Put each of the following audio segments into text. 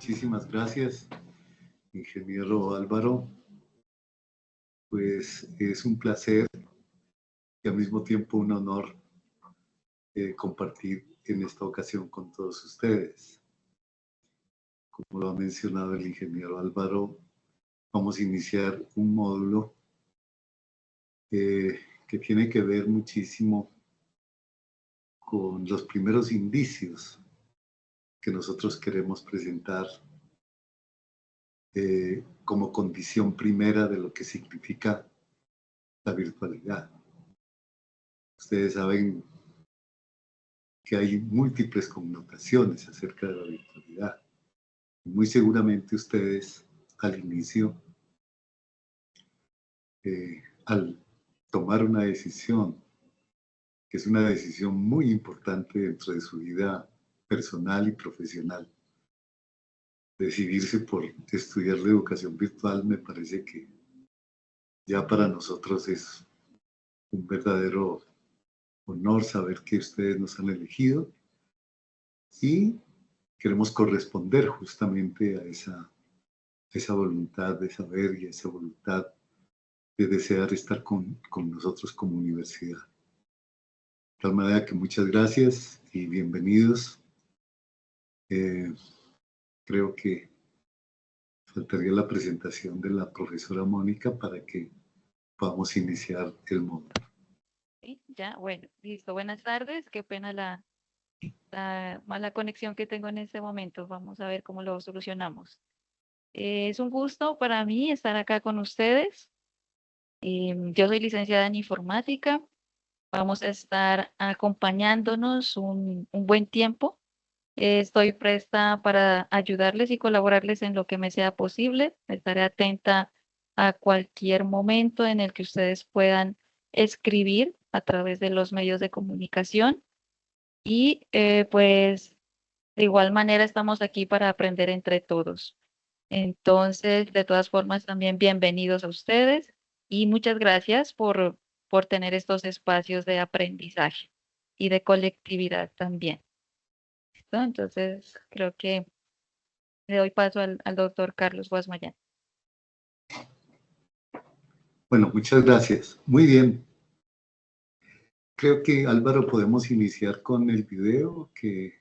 Muchísimas gracias, ingeniero Álvaro. Pues es un placer y al mismo tiempo un honor compartir en esta ocasión con todos ustedes. Como lo ha mencionado el ingeniero Álvaro, vamos a iniciar un módulo que tiene que ver muchísimo con los primeros indicios que nosotros queremos presentar como condición primera de lo que significa la virtualidad. Ustedes saben que hay múltiples connotaciones acerca de la virtualidad. Muy seguramente ustedes al inicio, al tomar una decisión, que es una decisión muy importante dentro de su vida personal y profesional, decidirse por estudiar la educación virtual, me parece que ya para nosotros es un verdadero honor saber que ustedes nos han elegido y queremos corresponder justamente a esa voluntad de saber y a esa voluntad de desear estar con nosotros como universidad. De tal manera que muchas gracias y bienvenidos. Creo que faltaría la presentación de la profesora Mónica para que podamos iniciar el módulo. Sí, ya, bueno, listo. Buenas tardes. Qué pena la mala conexión que tengo en este momento. Vamos a ver cómo lo solucionamos. Es un gusto para mí estar acá con ustedes. Yo soy licenciada en informática. Vamos a estar acompañándonos un buen tiempo. Estoy presta para ayudarles y colaborarles en lo que me sea posible. Estaré atenta a cualquier momento en el que ustedes puedan escribir a través de los medios de comunicación. Y pues de igual manera estamos aquí para aprender entre todos. Entonces, de todas formas, también bienvenidos a ustedes y muchas gracias por tener estos espacios de aprendizaje y de colectividad también. ¿Listo? Entonces, creo que le doy paso al doctor Carlos Guasmayán. Bueno, muchas gracias. Muy bien. Creo que, Álvaro, podemos iniciar con el video que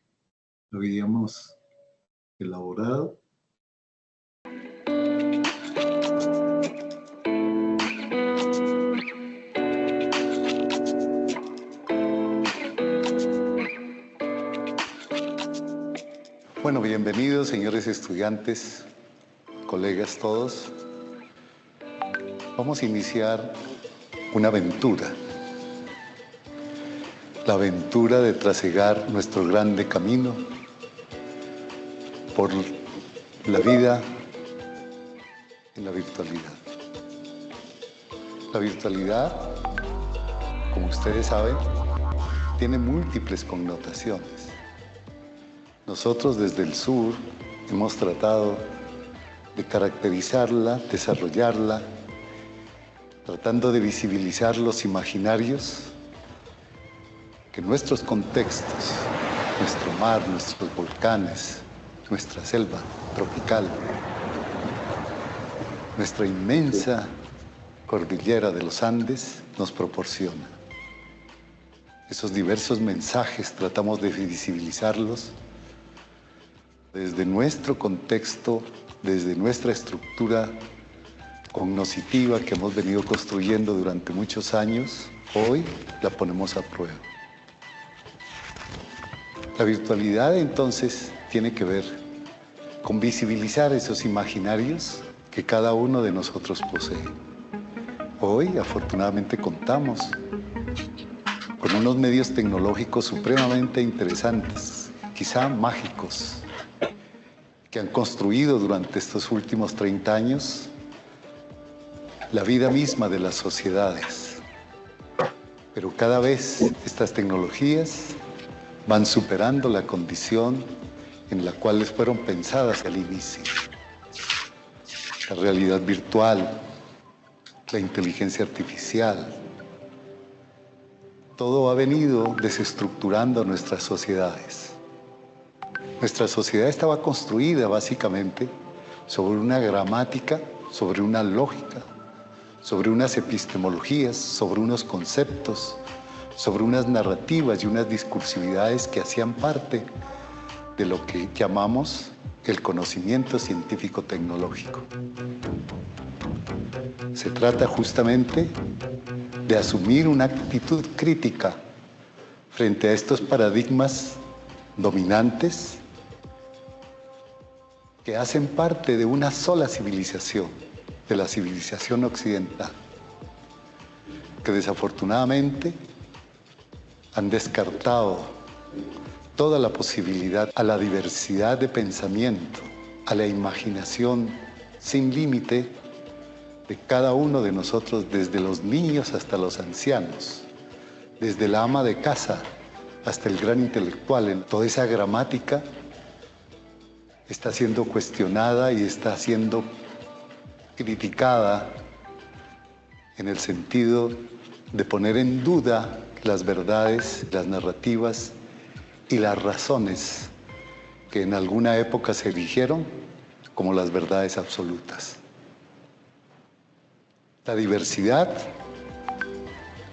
habíamos elaborado. Bueno, bienvenidos, señores estudiantes, colegas todos. Vamos a iniciar una aventura. La aventura de trasegar nuestro grande camino por la vida en la virtualidad. La virtualidad, como ustedes saben, tiene múltiples connotaciones. Nosotros desde el sur hemos tratado de caracterizarla, desarrollarla, tratando de visibilizar los imaginarios que nuestros contextos, nuestro mar, nuestros volcanes, nuestra selva tropical, nuestra inmensa cordillera de los Andes nos proporciona. Esos diversos mensajes tratamos de visibilizarlos desde nuestro contexto, desde nuestra estructura cognitiva que hemos venido construyendo durante muchos años. Hoy la ponemos a prueba. La virtualidad entonces tiene que ver con visibilizar esos imaginarios que cada uno de nosotros posee. Hoy afortunadamente contamos con unos medios tecnológicos supremamente interesantes, quizá mágicos, que han construido durante estos últimos 30 años la vida misma de las sociedades. Pero cada vez estas tecnologías van superando la condición en la cual fueron pensadas al inicio. La realidad virtual, la inteligencia artificial, todo ha venido desestructurando nuestras sociedades. Nuestra sociedad estaba construida básicamente sobre una gramática, sobre una lógica, sobre unas epistemologías, sobre unos conceptos, sobre unas narrativas y unas discursividades que hacían parte de lo que llamamos el conocimiento científico-tecnológico. Se trata justamente de asumir una actitud crítica frente a estos paradigmas dominantes que hacen parte de una sola civilización, de la civilización occidental, que desafortunadamente han descartado toda la posibilidad a la diversidad de pensamiento, a la imaginación sin límite de cada uno de nosotros, desde los niños hasta los ancianos, desde la ama de casa hasta el gran intelectual. En toda esa gramática está siendo cuestionada y está siendo criticada en el sentido de poner en duda las verdades, las narrativas y las razones que en alguna época se erigieron como las verdades absolutas. La diversidad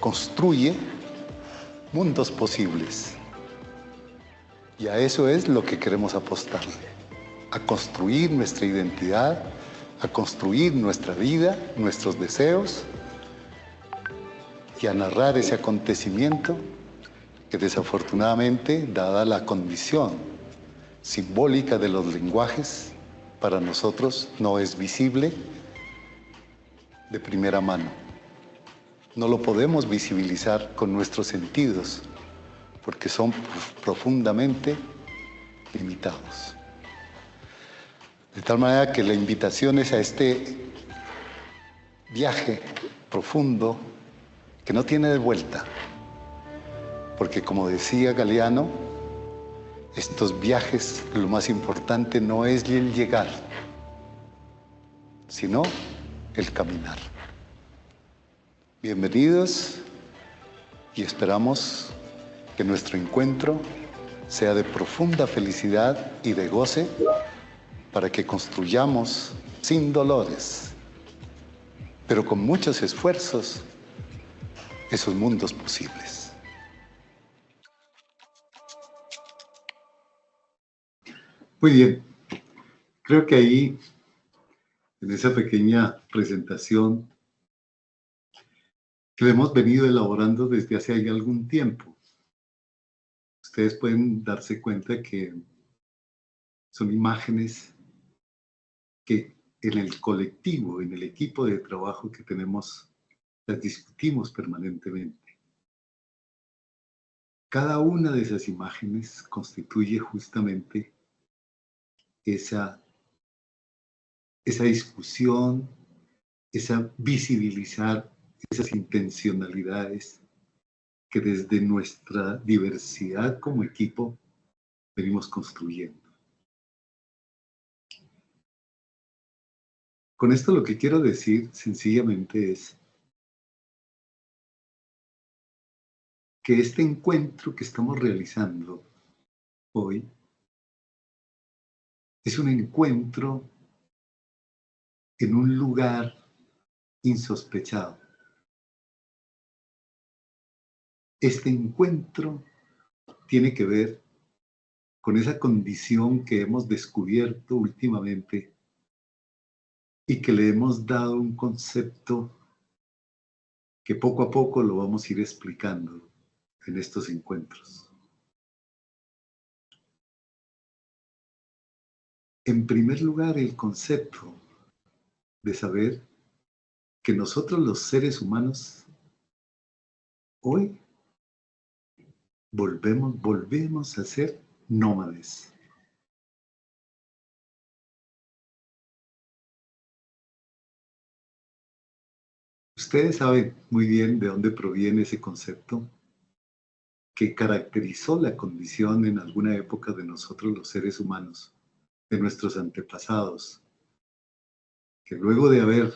construye mundos posibles y a eso es lo que queremos apostarle, a construir nuestra identidad, a construir nuestra vida, nuestros deseos y a narrar ese acontecimiento que desafortunadamente, dada la condición simbólica de los lenguajes, para nosotros no es visible de primera mano. No lo podemos visibilizar con nuestros sentidos porque son profundamente limitados. De tal manera que la invitación es a este viaje profundo que no tiene de vuelta, porque como decía Galeano, estos viajes, lo más importante no es el llegar, sino el caminar. Bienvenidos y esperamos que nuestro encuentro sea de profunda felicidad y de goce para que construyamos sin dolores, pero con muchos esfuerzos, esos mundos posibles. Muy bien, creo que ahí, en esa pequeña presentación que hemos venido elaborando desde hace algún tiempo, ustedes pueden darse cuenta que son imágenes que en el colectivo, en el equipo de trabajo que tenemos, las discutimos permanentemente. Cada una de esas imágenes constituye justamente esa discusión, esa visibilizar esas intencionalidades que desde nuestra diversidad como equipo venimos construyendo. Con esto lo que quiero decir sencillamente es que este encuentro que estamos realizando hoy es un encuentro en un lugar insospechado. Este encuentro tiene que ver con esa condición que hemos descubierto últimamente y que le hemos dado un concepto que poco a poco lo vamos a ir explicando en estos encuentros. En primer lugar, el concepto de saber que nosotros los seres humanos hoy volvemos a ser nómades. Ustedes saben muy bien de dónde proviene ese concepto que caracterizó la condición en alguna época de nosotros los seres humanos, de nuestros antepasados, que luego de haber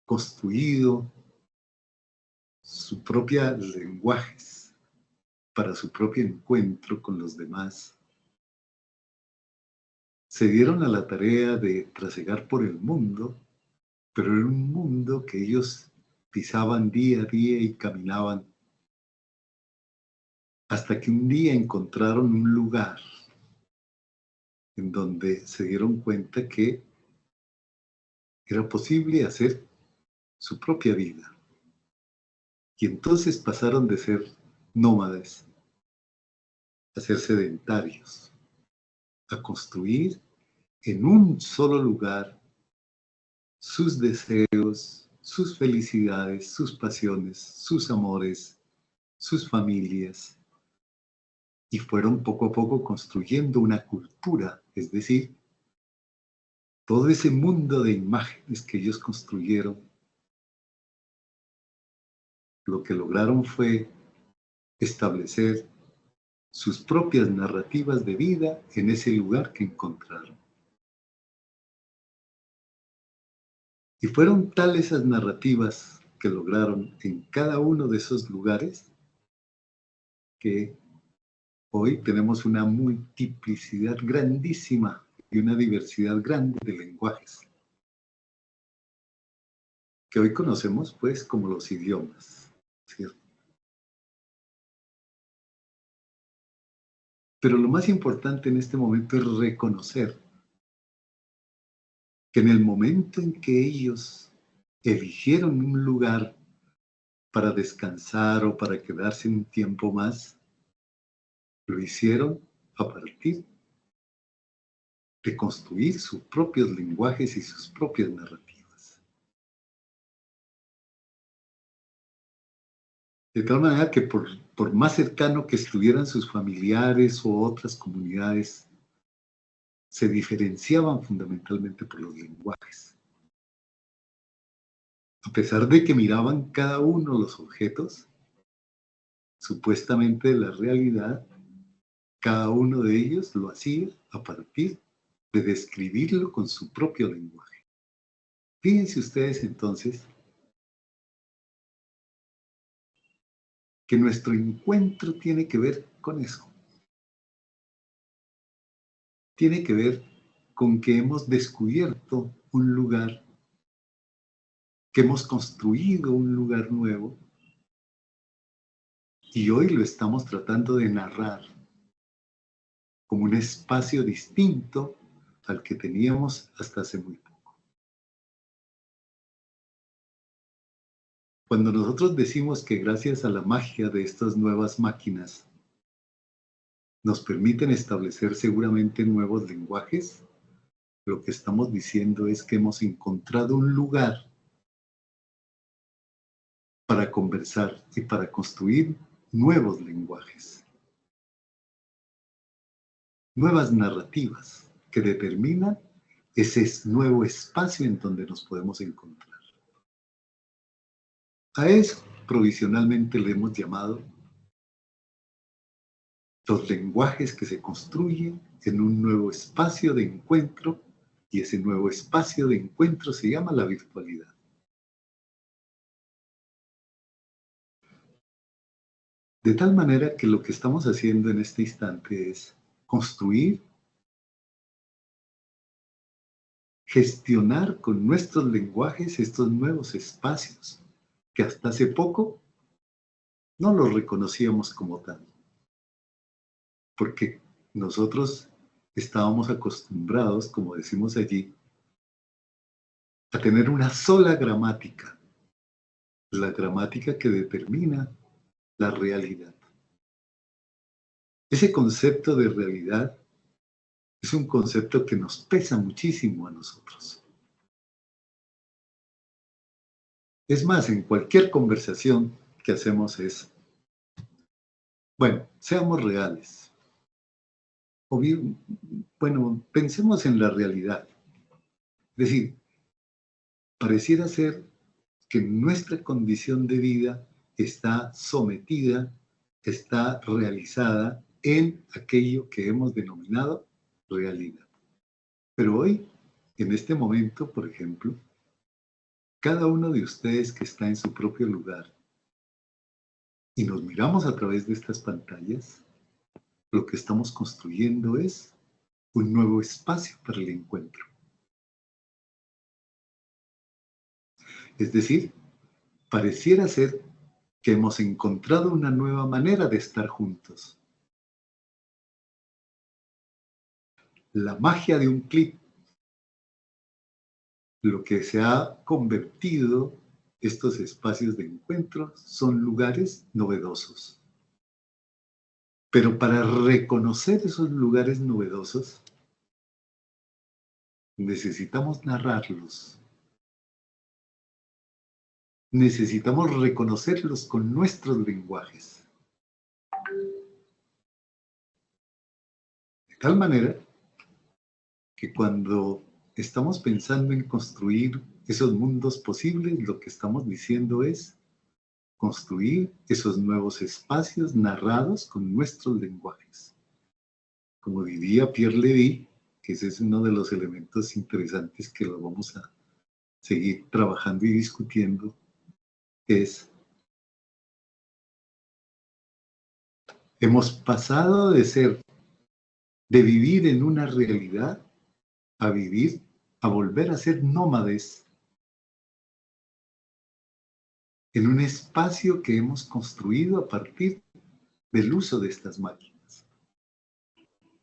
construido sus propios lenguajes para su propio encuentro con los demás, se dieron a la tarea de trasegar por el mundo, pero era un mundo que ellos pisaban día a día y caminaban hasta que un día encontraron un lugar en donde se dieron cuenta que era posible hacer su propia vida. Y entonces pasaron de ser nómades a ser sedentarios, a construir en un solo lugar sus deseos, sus felicidades, sus pasiones, sus amores, sus familias, y fueron poco a poco construyendo una cultura, es decir, todo ese mundo de imágenes que ellos construyeron, lo que lograron fue establecer sus propias narrativas de vida en ese lugar que encontraron. Y fueron tales esas narrativas que lograron en cada uno de esos lugares que hoy tenemos una multiplicidad grandísima y una diversidad grande de lenguajes, que hoy conocemos pues como los idiomas, ¿cierto? Pero lo más importante en este momento es reconocer que en el momento en que ellos eligieron un lugar para descansar o para quedarse un tiempo más, lo hicieron a partir de construir sus propios lenguajes y sus propias narrativas. De tal manera que por más cercano que estuvieran sus familiares o otras comunidades, se diferenciaban fundamentalmente por los lenguajes. A pesar de que miraban cada uno los objetos, supuestamente de la realidad, cada uno de ellos lo hacía a partir de describirlo con su propio lenguaje. Fíjense ustedes entonces que nuestro encuentro tiene que ver con eso. Tiene que ver con que hemos descubierto un lugar, que hemos construido un lugar nuevo y hoy lo estamos tratando de narrar como un espacio distinto al que teníamos hasta hace muy poco. Cuando nosotros decimos que gracias a la magia de estas nuevas máquinas nos permiten establecer seguramente nuevos lenguajes, lo que estamos diciendo es que hemos encontrado un lugar para conversar y para construir nuevos lenguajes, nuevas narrativas que determinan ese nuevo espacio en donde nos podemos encontrar. A eso provisionalmente le hemos llamado los lenguajes que se construyen en un nuevo espacio de encuentro, y ese nuevo espacio de encuentro se llama la virtualidad. De tal manera que lo que estamos haciendo en este instante es construir, gestionar con nuestros lenguajes estos nuevos espacios que hasta hace poco no los reconocíamos como tal, porque nosotros estábamos acostumbrados, como decimos allí, a tener una sola gramática, la gramática que determina la realidad. Ese concepto de realidad es un concepto que nos pesa muchísimo a nosotros. Es más, en cualquier conversación que hacemos es, bueno, seamos reales. O bien, bueno, pensemos en la realidad. Es decir, pareciera ser que nuestra condición de vida está sometida, está realizada en aquello que hemos denominado realidad. Pero hoy, en este momento, por ejemplo, cada uno de ustedes que está en su propio lugar y nos miramos a través de estas pantallas, lo que estamos construyendo es un nuevo espacio para el encuentro. Es decir, pareciera ser que hemos encontrado una nueva manera de estar juntos. La magia de un clic, lo que se ha convertido estos espacios de encuentro son lugares novedosos. Pero para reconocer esos lugares novedosos, necesitamos narrarlos. Necesitamos reconocerlos con nuestros lenguajes. De tal manera que cuando estamos pensando en construir esos mundos posibles, lo que estamos diciendo es construir esos nuevos espacios narrados con nuestros lenguajes. Como diría Pierre Levy, que ese es uno de los elementos interesantes que lo vamos a seguir trabajando y discutiendo, es: hemos pasado de vivir en una realidad a volver a ser nómades en un espacio que hemos construido a partir del uso de estas máquinas.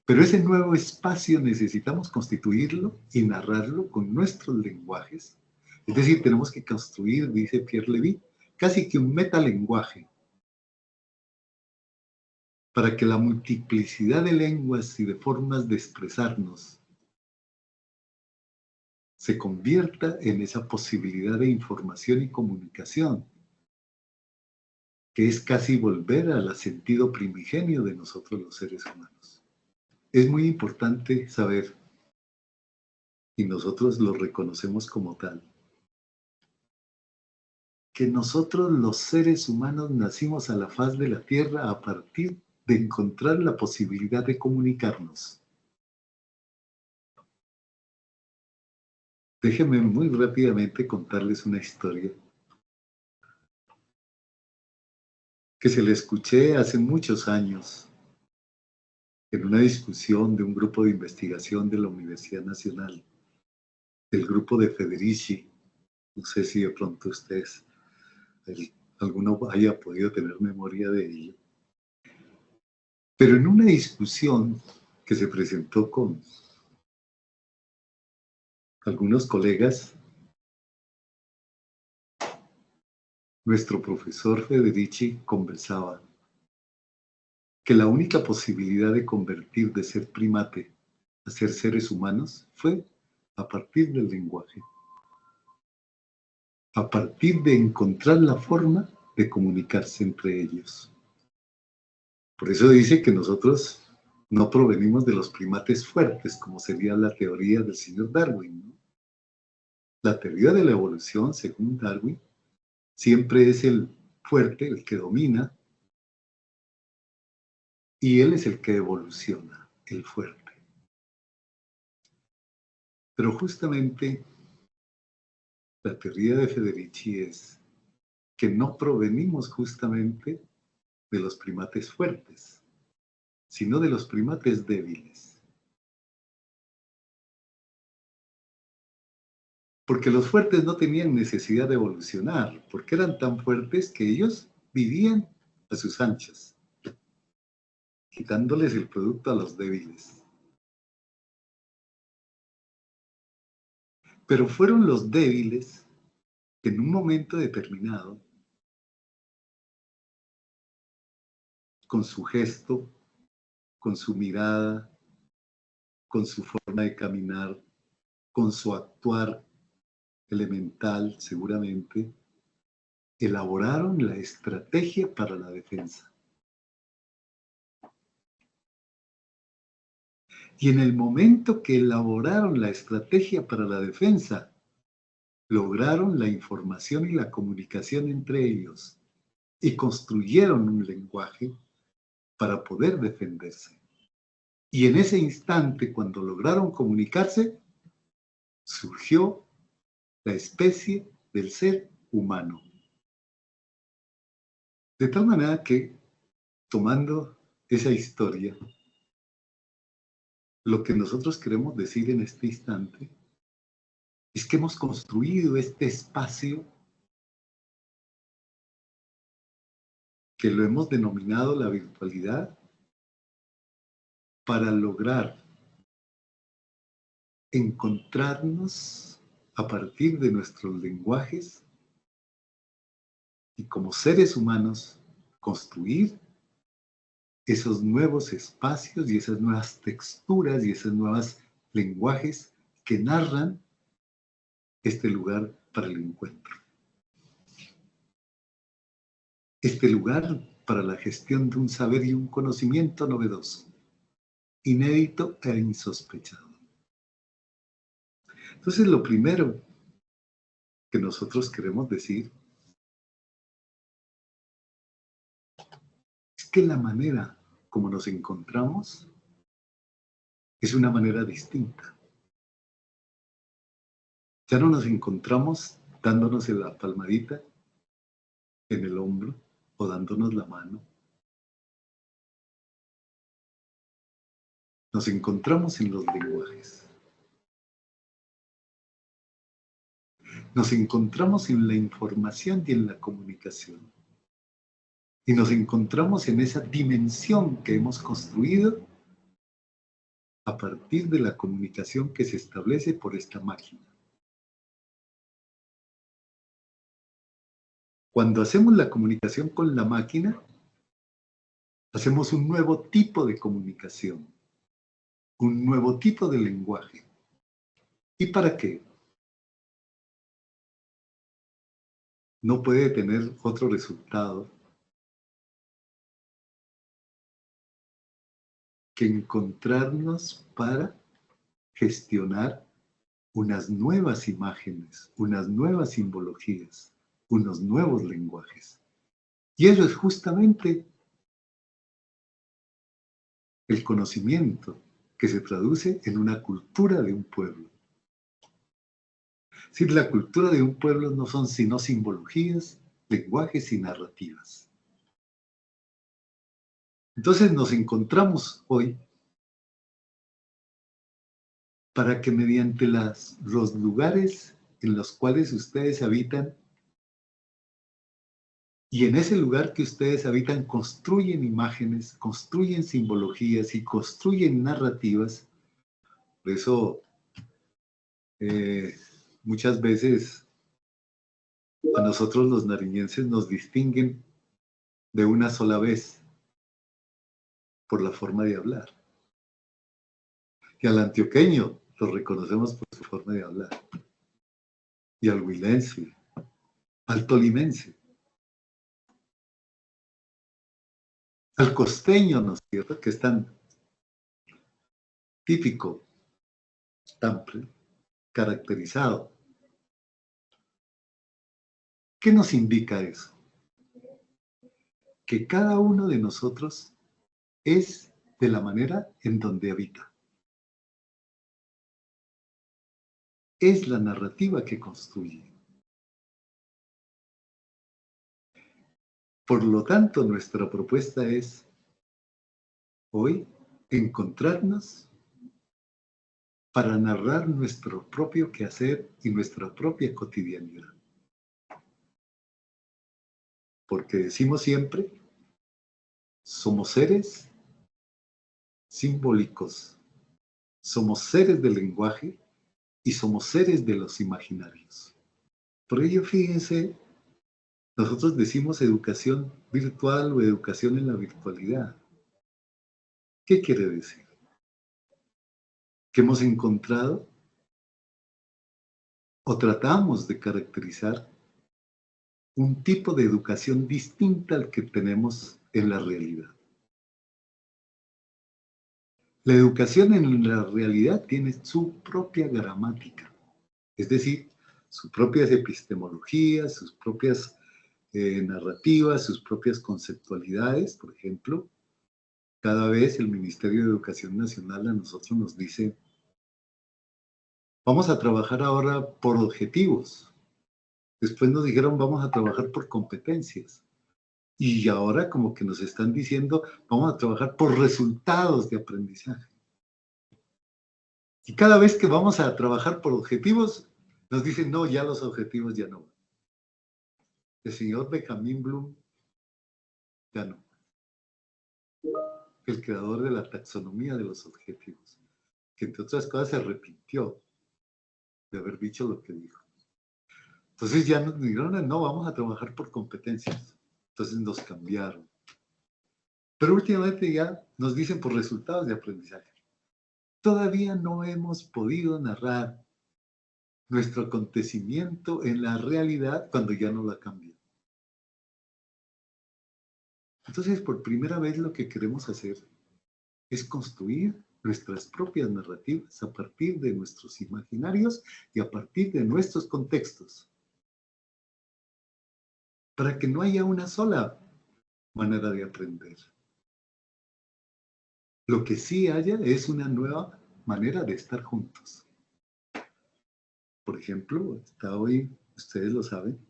Pero ese nuevo espacio necesitamos constituirlo y narrarlo con nuestros lenguajes. Es decir, tenemos que construir, dice Pierre Levy, casi que un metalenguaje para que la multiplicidad de lenguas y de formas de expresarnos se convierta en esa posibilidad de información y comunicación, que es casi volver al sentido primigenio de nosotros los seres humanos. Es muy importante saber, y nosotros lo reconocemos como tal, que nosotros los seres humanos nacimos a la faz de la Tierra a partir de encontrar la posibilidad de comunicarnos. Déjenme muy rápidamente contarles una historia que se le escuché hace muchos años en una discusión de un grupo de investigación de la Universidad Nacional, del grupo de Federici. No sé si de pronto ustedes, alguno haya podido tener memoria de ello. Pero en una discusión que se presentó con algunos colegas, nuestro profesor Federici conversaba que la única posibilidad de convertir de ser primate a ser seres humanos fue a partir del lenguaje, a partir de encontrar la forma de comunicarse entre ellos. Por eso dice que nosotros no provenimos de los primates fuertes, como sería la teoría del señor Darwin, ¿no? La teoría de la evolución, según Darwin, siempre es el fuerte, el que domina, y él es el que evoluciona, el fuerte. Pero justamente la teoría de Federici es que no provenimos justamente de los primates fuertes, sino de los primates débiles. Porque los fuertes no tenían necesidad de evolucionar, porque eran tan fuertes que ellos vivían a sus anchas, quitándoles el producto a los débiles. Pero fueron los débiles que en un momento determinado, con su gesto, con su mirada, con su forma de caminar, con su actuar elemental seguramente, elaboraron la estrategia para la defensa. Y en el momento que elaboraron la estrategia para la defensa, lograron la información y la comunicación entre ellos y construyeron un lenguaje para poder defenderse. Y en ese instante, cuando lograron comunicarse, surgió la especie del ser humano. De tal manera que, tomando esa historia, lo que nosotros queremos decir en este instante es que hemos construido este espacio que lo hemos denominado la virtualidad para lograr encontrarnos a partir de nuestros lenguajes y como seres humanos construir esos nuevos espacios y esas nuevas texturas y esos nuevos lenguajes que narran este lugar para el encuentro. Este lugar para la gestión de un saber y un conocimiento novedoso, inédito e insospechado. Entonces, lo primero que nosotros queremos decir es que la manera como nos encontramos es una manera distinta. Ya no nos encontramos dándonos en la palmadita, en el hombro o dándonos la mano. Nos encontramos en los lenguajes. Nos encontramos en la información y en la comunicación. Y nos encontramos en esa dimensión que hemos construido a partir de la comunicación que se establece por esta máquina. Cuando hacemos la comunicación con la máquina, hacemos un nuevo tipo de comunicación, un nuevo tipo de lenguaje. ¿Y para qué? No puede tener otro resultado que encontrarnos para gestionar unas nuevas imágenes, unas nuevas simbologías, unos nuevos lenguajes. Y eso es justamente el conocimiento que se traduce en una cultura de un pueblo. Es decir, la cultura de un pueblo no son sino simbologías, lenguajes y narrativas. Entonces nos encontramos hoy para que mediante los lugares en los cuales ustedes habitan y en ese lugar que ustedes habitan construyen imágenes, construyen simbologías y construyen narrativas. Por eso muchas veces a nosotros los nariñenses nos distinguen de una sola vez por la forma de hablar. Y al antioqueño lo reconocemos por su forma de hablar. Y al huilense, al tolimense, al costeño, ¿no es cierto?, que es tan típico, tan caracterizado. ¿Qué nos indica eso? Que cada uno de nosotros es de la manera en donde habita. Es la narrativa que construye. Por lo tanto, nuestra propuesta es hoy encontrarnos para narrar nuestro propio quehacer y nuestra propia cotidianidad. Porque decimos siempre, somos seres simbólicos, somos seres del lenguaje y somos seres de los imaginarios. Por ello, fíjense, nosotros decimos educación virtual o educación en la virtualidad. ¿Qué quiere decir? Que hemos encontrado o tratamos de caracterizar un tipo de educación distinta al que tenemos en la realidad. La educación en la realidad tiene su propia gramática, es decir, sus propias epistemologías, sus propias narrativas, sus propias conceptualidades. Por ejemplo, cada vez el Ministerio de Educación Nacional a nosotros nos dice, vamos a trabajar ahora por objetivos. Después nos dijeron, vamos a trabajar por competencias. Y ahora como que nos están diciendo, vamos a trabajar por resultados de aprendizaje. Y cada vez que vamos a trabajar por objetivos, nos dicen, no, ya los objetivos ya no. El señor Benjamin Bloom ya no. El creador de la taxonomía de los objetivos, que entre otras cosas se arrepintió de haber dicho lo que dijo. Entonces ya nos dijeron, no, vamos a trabajar por competencias. Entonces nos cambiaron. Pero últimamente ya nos dicen por resultados de aprendizaje. Todavía no hemos podido narrar nuestro acontecimiento en la realidad cuando ya no la cambian. Entonces, por primera vez lo que queremos hacer es construir nuestras propias narrativas a partir de nuestros imaginarios y a partir de nuestros contextos, para que no haya una sola manera de aprender. Lo que sí haya es una nueva manera de estar juntos. Por ejemplo, hasta hoy, ustedes lo saben,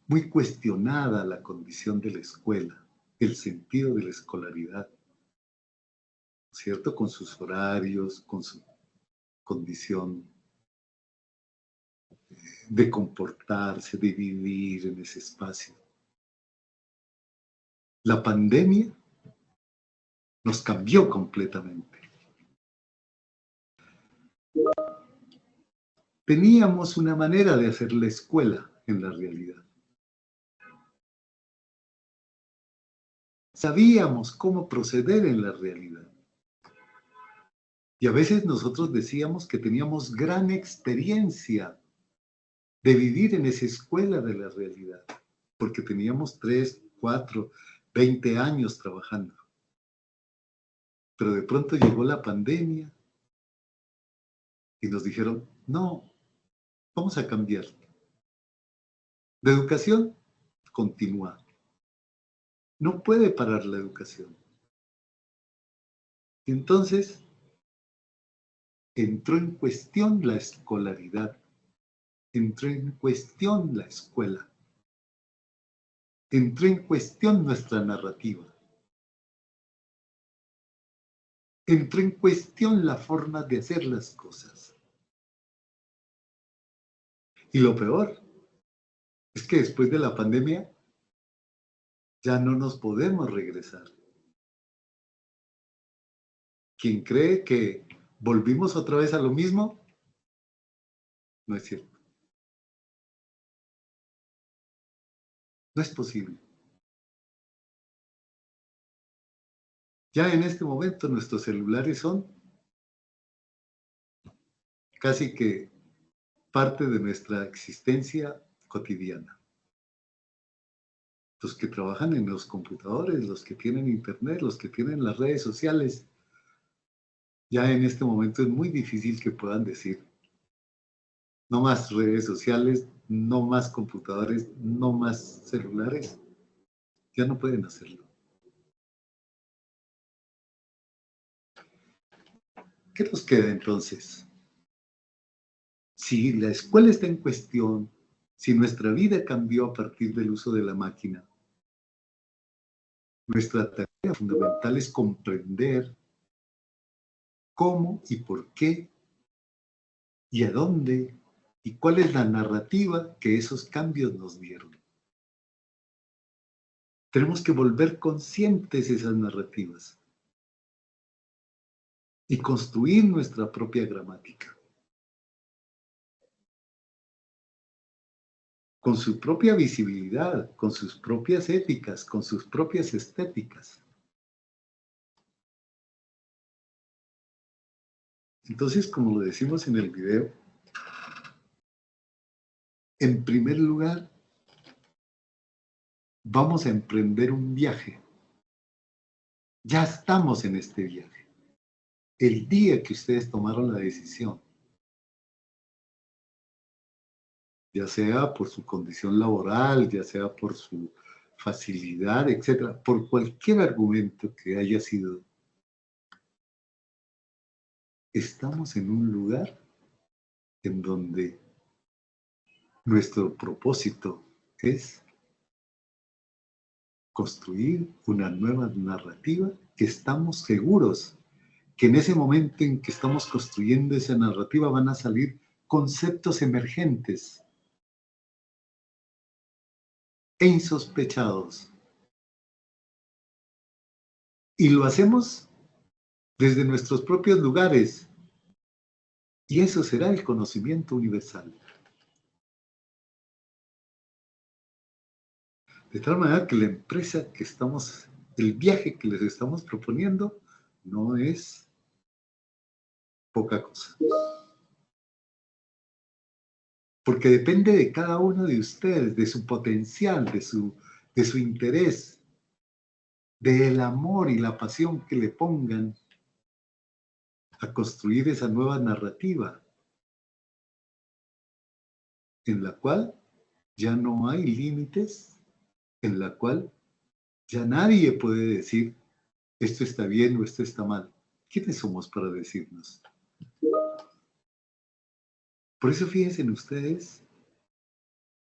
muy cuestionada la condición de la escuela, el sentido de la escolaridad, ¿cierto? Con sus horarios, con su condición de comportarse, de vivir en ese espacio. La pandemia nos cambió completamente. Teníamos una manera de hacer la escuela en la realidad. Sabíamos cómo proceder en la realidad. Y a veces nosotros decíamos que teníamos gran experiencia de vivir en esa escuela de la realidad, porque teníamos 3, 4, 20 años trabajando. Pero de pronto llegó la pandemia y nos dijeron, no, vamos a cambiar. La educación continúa. No puede parar la educación. Y entonces entró en cuestión la escolaridad, entró en cuestión la escuela, entró en cuestión nuestra narrativa, entró en cuestión la forma de hacer las cosas. Y lo peor es que después de la pandemia ya no nos podemos regresar. Quien cree que volvimos otra vez a lo mismo, no es cierto. No es posible. Ya en este momento nuestros celulares son casi que parte de nuestra existencia cotidiana. Los que trabajan en los computadores, los que tienen internet, los que tienen las redes sociales, ya en este momento es muy difícil que puedan decir no más redes sociales, no más computadores, no más celulares. Ya no pueden hacerlo. ¿Qué nos queda entonces? Si la escuela está en cuestión, si nuestra vida cambió a partir del uso de la máquina, nuestra tarea fundamental es comprender cómo y por qué y a dónde y cuál es la narrativa que esos cambios nos dieron. Tenemos que volver conscientes esas narrativas y construir nuestra propia gramática. Con su propia visibilidad, con sus propias éticas, con sus propias estéticas. Entonces, como lo decimos en el video, en primer lugar, vamos a emprender un viaje. Ya estamos en este viaje. El día que ustedes tomaron la decisión, ya sea por su condición laboral, ya sea por su facilidad, etcétera, por cualquier argumento que haya sido, estamos en un lugar en donde nuestro propósito es construir una nueva narrativa que estamos seguros que en ese momento en que estamos construyendo esa narrativa van a salir conceptos emergentes e insospechados. Y lo hacemos desde nuestros propios lugares. Y eso será el conocimiento universal. De tal manera que la empresa que estamos, el viaje que les estamos proponiendo, no es poca cosa. Porque depende de cada uno de ustedes, de su potencial, de su interés, del amor y la pasión que le pongan a construir esa nueva narrativa, en la cual ya no hay límites, en la cual ya nadie puede decir esto está bien o esto está mal. ¿Quiénes somos para decirnos? Por eso fíjense en ustedes,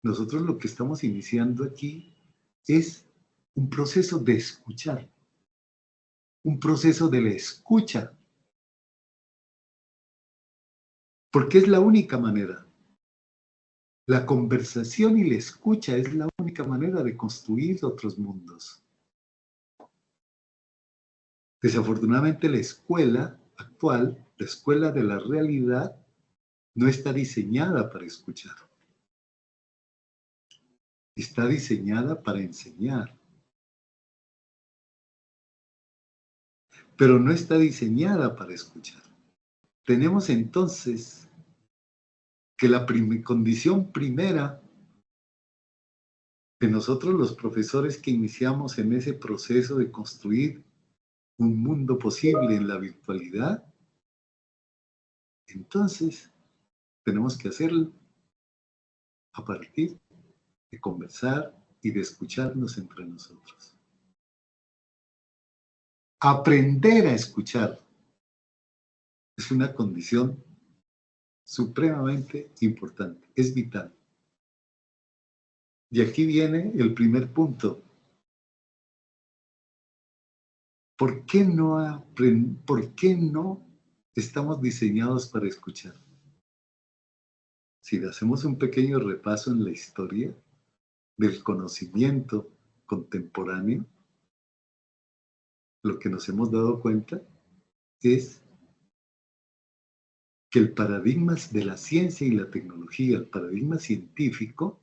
nosotros lo que estamos iniciando aquí es un proceso de escuchar, un proceso de la escucha, porque es la única manera. La conversación y la escucha es la única manera de construir otros mundos. Desafortunadamente la escuela actual, la escuela de la realidad, no está diseñada para escuchar. Está diseñada para enseñar. Pero no está diseñada para escuchar. Tenemos entonces que la condición primera de nosotros los profesores que iniciamos en ese proceso de construir un mundo posible en la virtualidad, entonces tenemos que hacerlo a partir de conversar y de escucharnos entre nosotros. Aprender a escuchar es una condición supremamente importante, es vital. Y aquí viene el primer punto. ¿Por qué no estamos diseñados para escuchar? Si hacemos un pequeño repaso en la historia del conocimiento contemporáneo, lo que nos hemos dado cuenta es que el paradigma de la ciencia y la tecnología, el paradigma científico,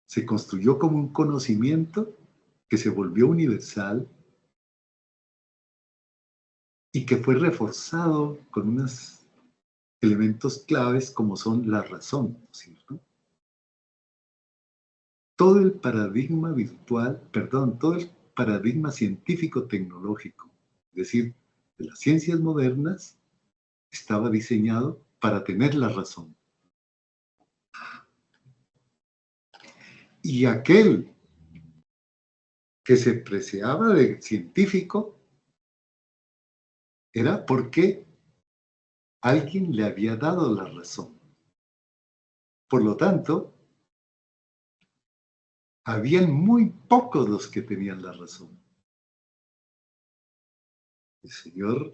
se construyó como un conocimiento que se volvió universal y que fue reforzado con unos elementos claves como son la razón, ¿cierto? Todo el paradigma todo el paradigma científico-tecnológico, es decir, de las ciencias modernas, estaba diseñado para tener la razón. Y aquel que se preciaba de científico era porque alguien le había dado la razón. Por lo tanto, habían muy pocos los que tenían la razón. El señor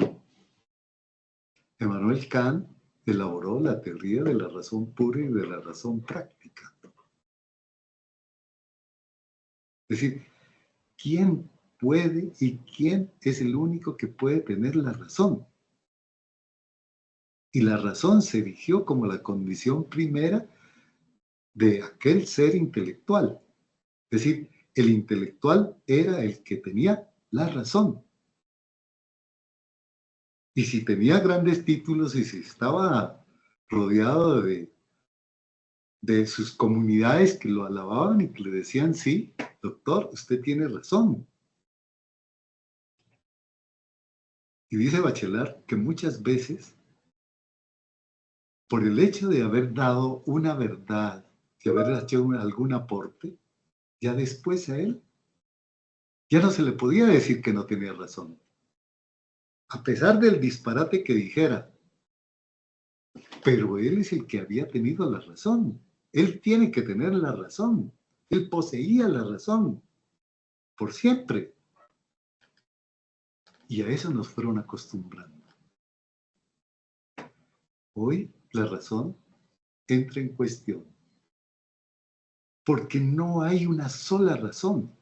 Immanuel Kant elaboró la teoría de la razón pura y de la razón práctica. Es decir, ¿quién puede y quién es el único que puede tener la razón? Y la razón se erigió como la condición primera de aquel ser intelectual. Es decir, el intelectual era el que tenía la razón. Y si tenía grandes títulos y si estaba rodeado de sus comunidades que lo alababan y que le decían, sí, doctor, usted tiene razón. Y dice Bachelard que muchas veces, por el hecho de haber dado una verdad, de haber hecho algún aporte, ya después a él, ya no se le podía decir que no tenía razón. A pesar del disparate que dijera, pero él es el que había tenido la razón. Él tiene que tener la razón. Él poseía la razón por siempre. Y a eso nos fueron acostumbrando. Hoy la razón entra en cuestión. Porque no hay una sola razón.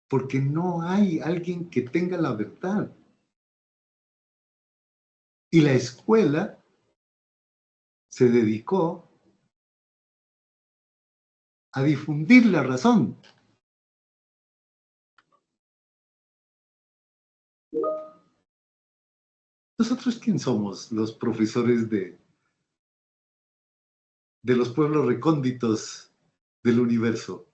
Porque no hay alguien que tenga la verdad. Y la escuela se dedicó a difundir la razón. ¿Nosotros quién somos? Los profesores de los pueblos recónditos del universo.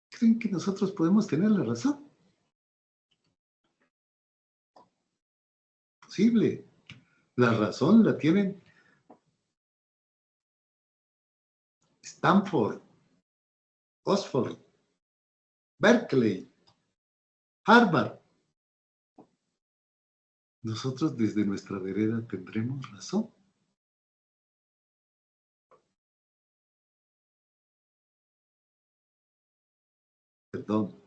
¿Creen que nosotros podemos tener la razón? Posible. La razón la tienen Stanford, Oxford, Berkeley, Harvard. Nosotros desde nuestra vereda tendremos razón. Perdón.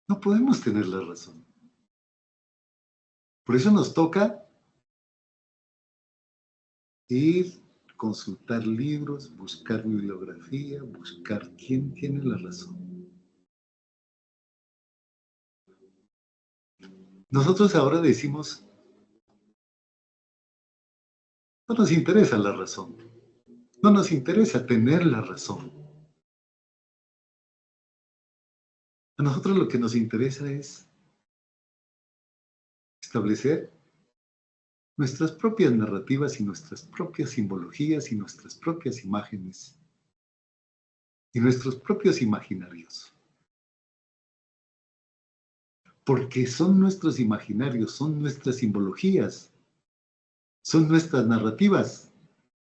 No podemos tener la razón. Por eso nos toca ir, consultar libros, buscar bibliografía, buscar quién tiene la razón. Nosotros ahora decimos, no nos interesa la razón, no nos interesa tener la razón. A nosotros lo que nos interesa es establecer nuestras propias narrativas y nuestras propias simbologías y nuestras propias imágenes y nuestros propios imaginarios. Porque son nuestros imaginarios, son nuestras simbologías, son nuestras narrativas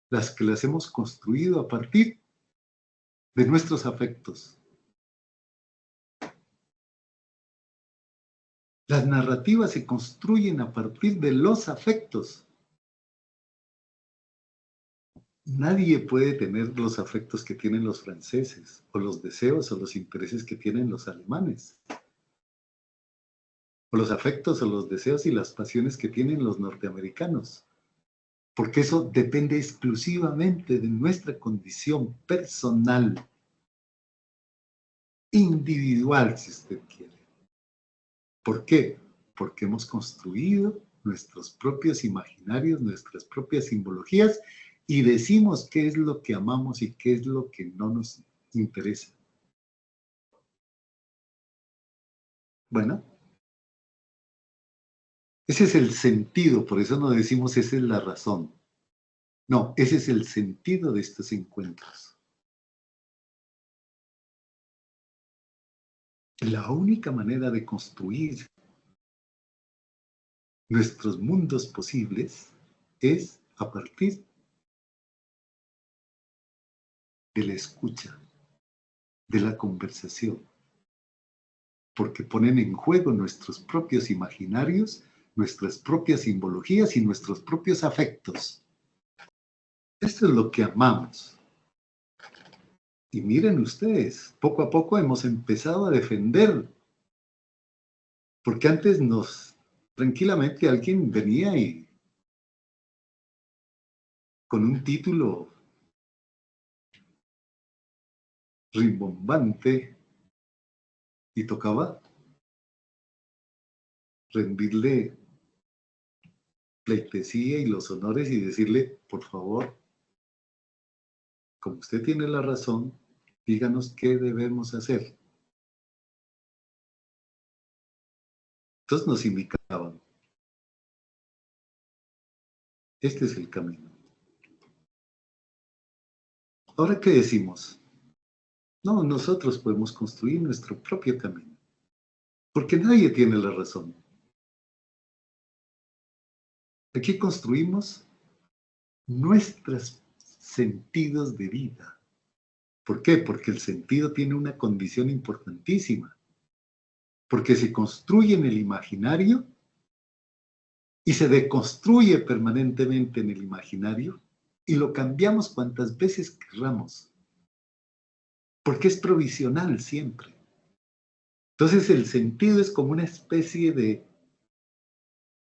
las que las hemos construido a partir de nuestros afectos. Las narrativas se construyen a partir de los afectos. Nadie puede tener los afectos que tienen los franceses, o los deseos o los intereses que tienen los alemanes, o los afectos o los deseos y las pasiones que tienen los norteamericanos, porque eso depende exclusivamente de nuestra condición personal, individual, si usted quiere. ¿Por qué? Porque hemos construido nuestros propios imaginarios, nuestras propias simbologías, y decimos qué es lo que amamos y qué es lo que no nos interesa. Bueno, ese es el sentido, por eso no decimos esa es la razón. No, ese es el sentido de estos encuentros. La única manera de construir nuestros mundos posibles es a partir de la escucha, de la conversación, porque ponen en juego nuestros propios imaginarios, nuestras propias simbologías y nuestros propios afectos. Esto es lo que amamos. Y miren ustedes, poco a poco hemos empezado a defender, porque antes tranquilamente alguien venía y con un título rimbombante y tocaba rendirle pleitesía y los honores y decirle, por favor, como usted tiene la razón, díganos qué debemos hacer. Entonces nos indicaban, este es el camino. Ahora, ¿qué decimos? No, nosotros podemos construir nuestro propio camino, porque nadie tiene la razón. Aquí construimos nuestros sentidos de vida. ¿Por qué? Porque el sentido tiene una condición importantísima. Porque se construye en el imaginario y se deconstruye permanentemente en el imaginario y lo cambiamos cuantas veces querramos. porque es provisional siempre. Entonces el sentido es como una especie de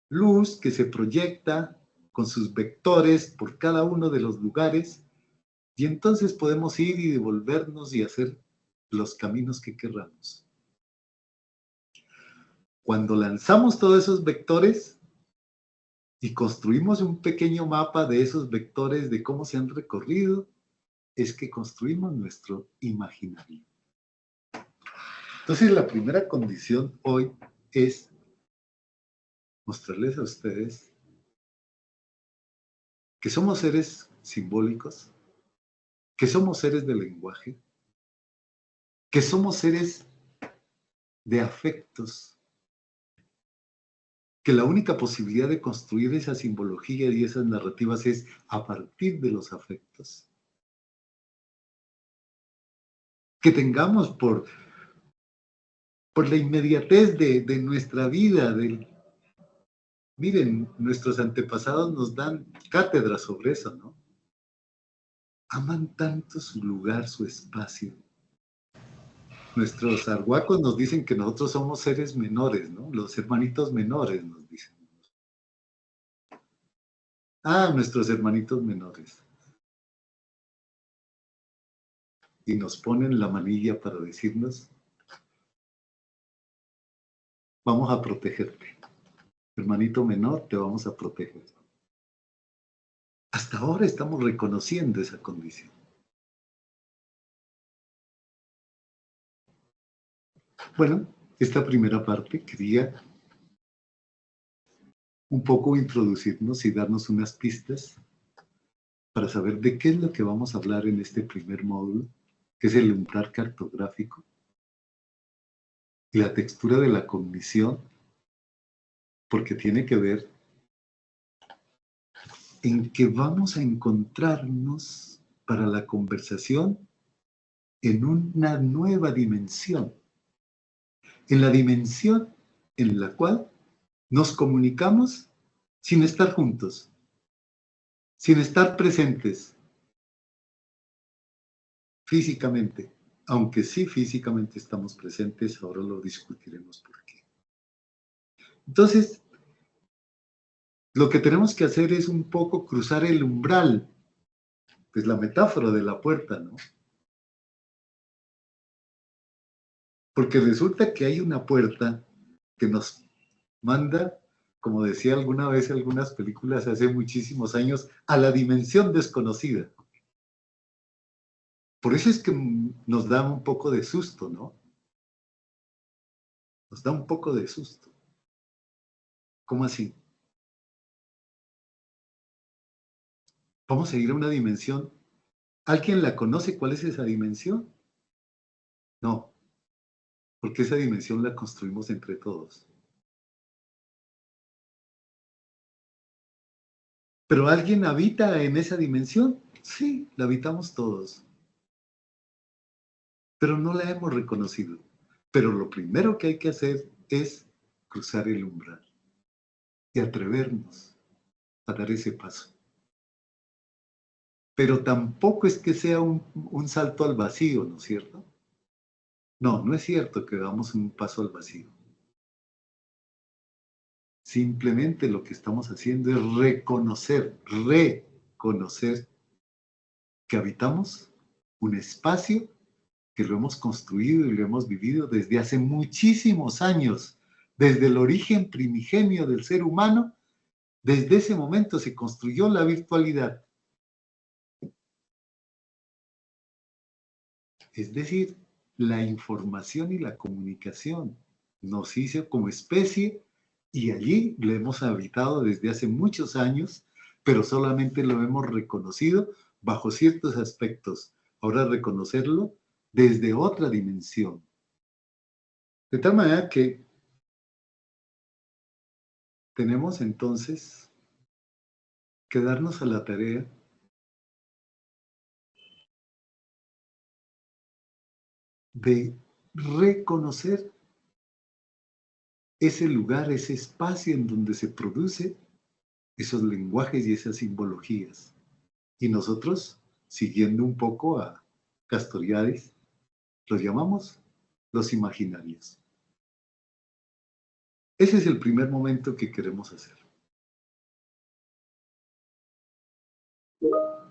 luz que se proyecta con sus vectores por cada uno de los lugares y entonces podemos ir y devolvernos y hacer los caminos que querramos. Cuando lanzamos todos esos vectores y construimos un pequeño mapa de esos vectores de cómo se han recorrido, es que construimos nuestro imaginario. Entonces la primera condición hoy es mostrarles a ustedes que somos seres simbólicos, que somos seres de lenguaje, que somos seres de afectos, que la única posibilidad de construir esa simbología y esas narrativas es a partir de los afectos. Que tengamos por la inmediatez de nuestra vida, miren, nuestros antepasados nos dan cátedra sobre eso, ¿no? Aman tanto su lugar, su espacio. Nuestros arhuacos nos dicen que nosotros somos seres menores, ¿no? Los hermanitos menores nos dicen. Ah, nuestros hermanitos menores. Y nos ponen la manilla para decirnos, vamos a protegerte. Hermanito menor, te vamos a proteger. Hasta ahora estamos reconociendo esa condición. Bueno, esta primera parte quería un poco introducirnos y darnos unas pistas para saber de qué es lo que vamos a hablar en este primer módulo, que es el umbral cartográfico y la textura de la cognición, porque tiene que ver en que vamos a encontrarnos para la conversación en una nueva dimensión, en la dimensión en la cual nos comunicamos sin estar juntos, sin estar presentes físicamente, aunque sí físicamente estamos presentes, ahora lo discutiremos por qué. Entonces, lo que tenemos que hacer es un poco cruzar el umbral, pues la metáfora de la puerta, ¿no? Porque resulta que hay una puerta que nos manda, como decía alguna vez en algunas películas hace muchísimos años, a la dimensión desconocida. Por eso es que nos da un poco de susto, ¿no? Nos da un poco de susto. ¿Cómo así? Vamos a ir a una dimensión. ¿Alguien la conoce? ¿Cuál es esa dimensión? No, porque esa dimensión la construimos entre todos. ¿Pero alguien habita en esa dimensión? Sí, la habitamos todos. Pero no la hemos reconocido. Pero lo primero que hay que hacer es cruzar el umbral y atrevernos a dar ese paso. Pero tampoco es que sea un salto al vacío, ¿no es cierto? No, no es cierto que damos un paso al vacío. Simplemente lo que estamos haciendo es reconocer que habitamos un espacio que lo hemos construido y lo hemos vivido desde hace muchísimos años, desde el origen primigenio del ser humano. Desde ese momento se construyó la virtualidad. Es decir, la información y la comunicación nos hizo como especie y allí lo hemos habitado desde hace muchos años, pero solamente lo hemos reconocido bajo ciertos aspectos. Ahora reconocerlo desde otra dimensión. De tal manera que tenemos entonces que darnos a la tarea de reconocer ese lugar, ese espacio en donde se produce esos lenguajes y esas simbologías. Y nosotros, siguiendo un poco a Castoriadis, Los llamamos los imaginarios. Ese es el primer momento que queremos hacer.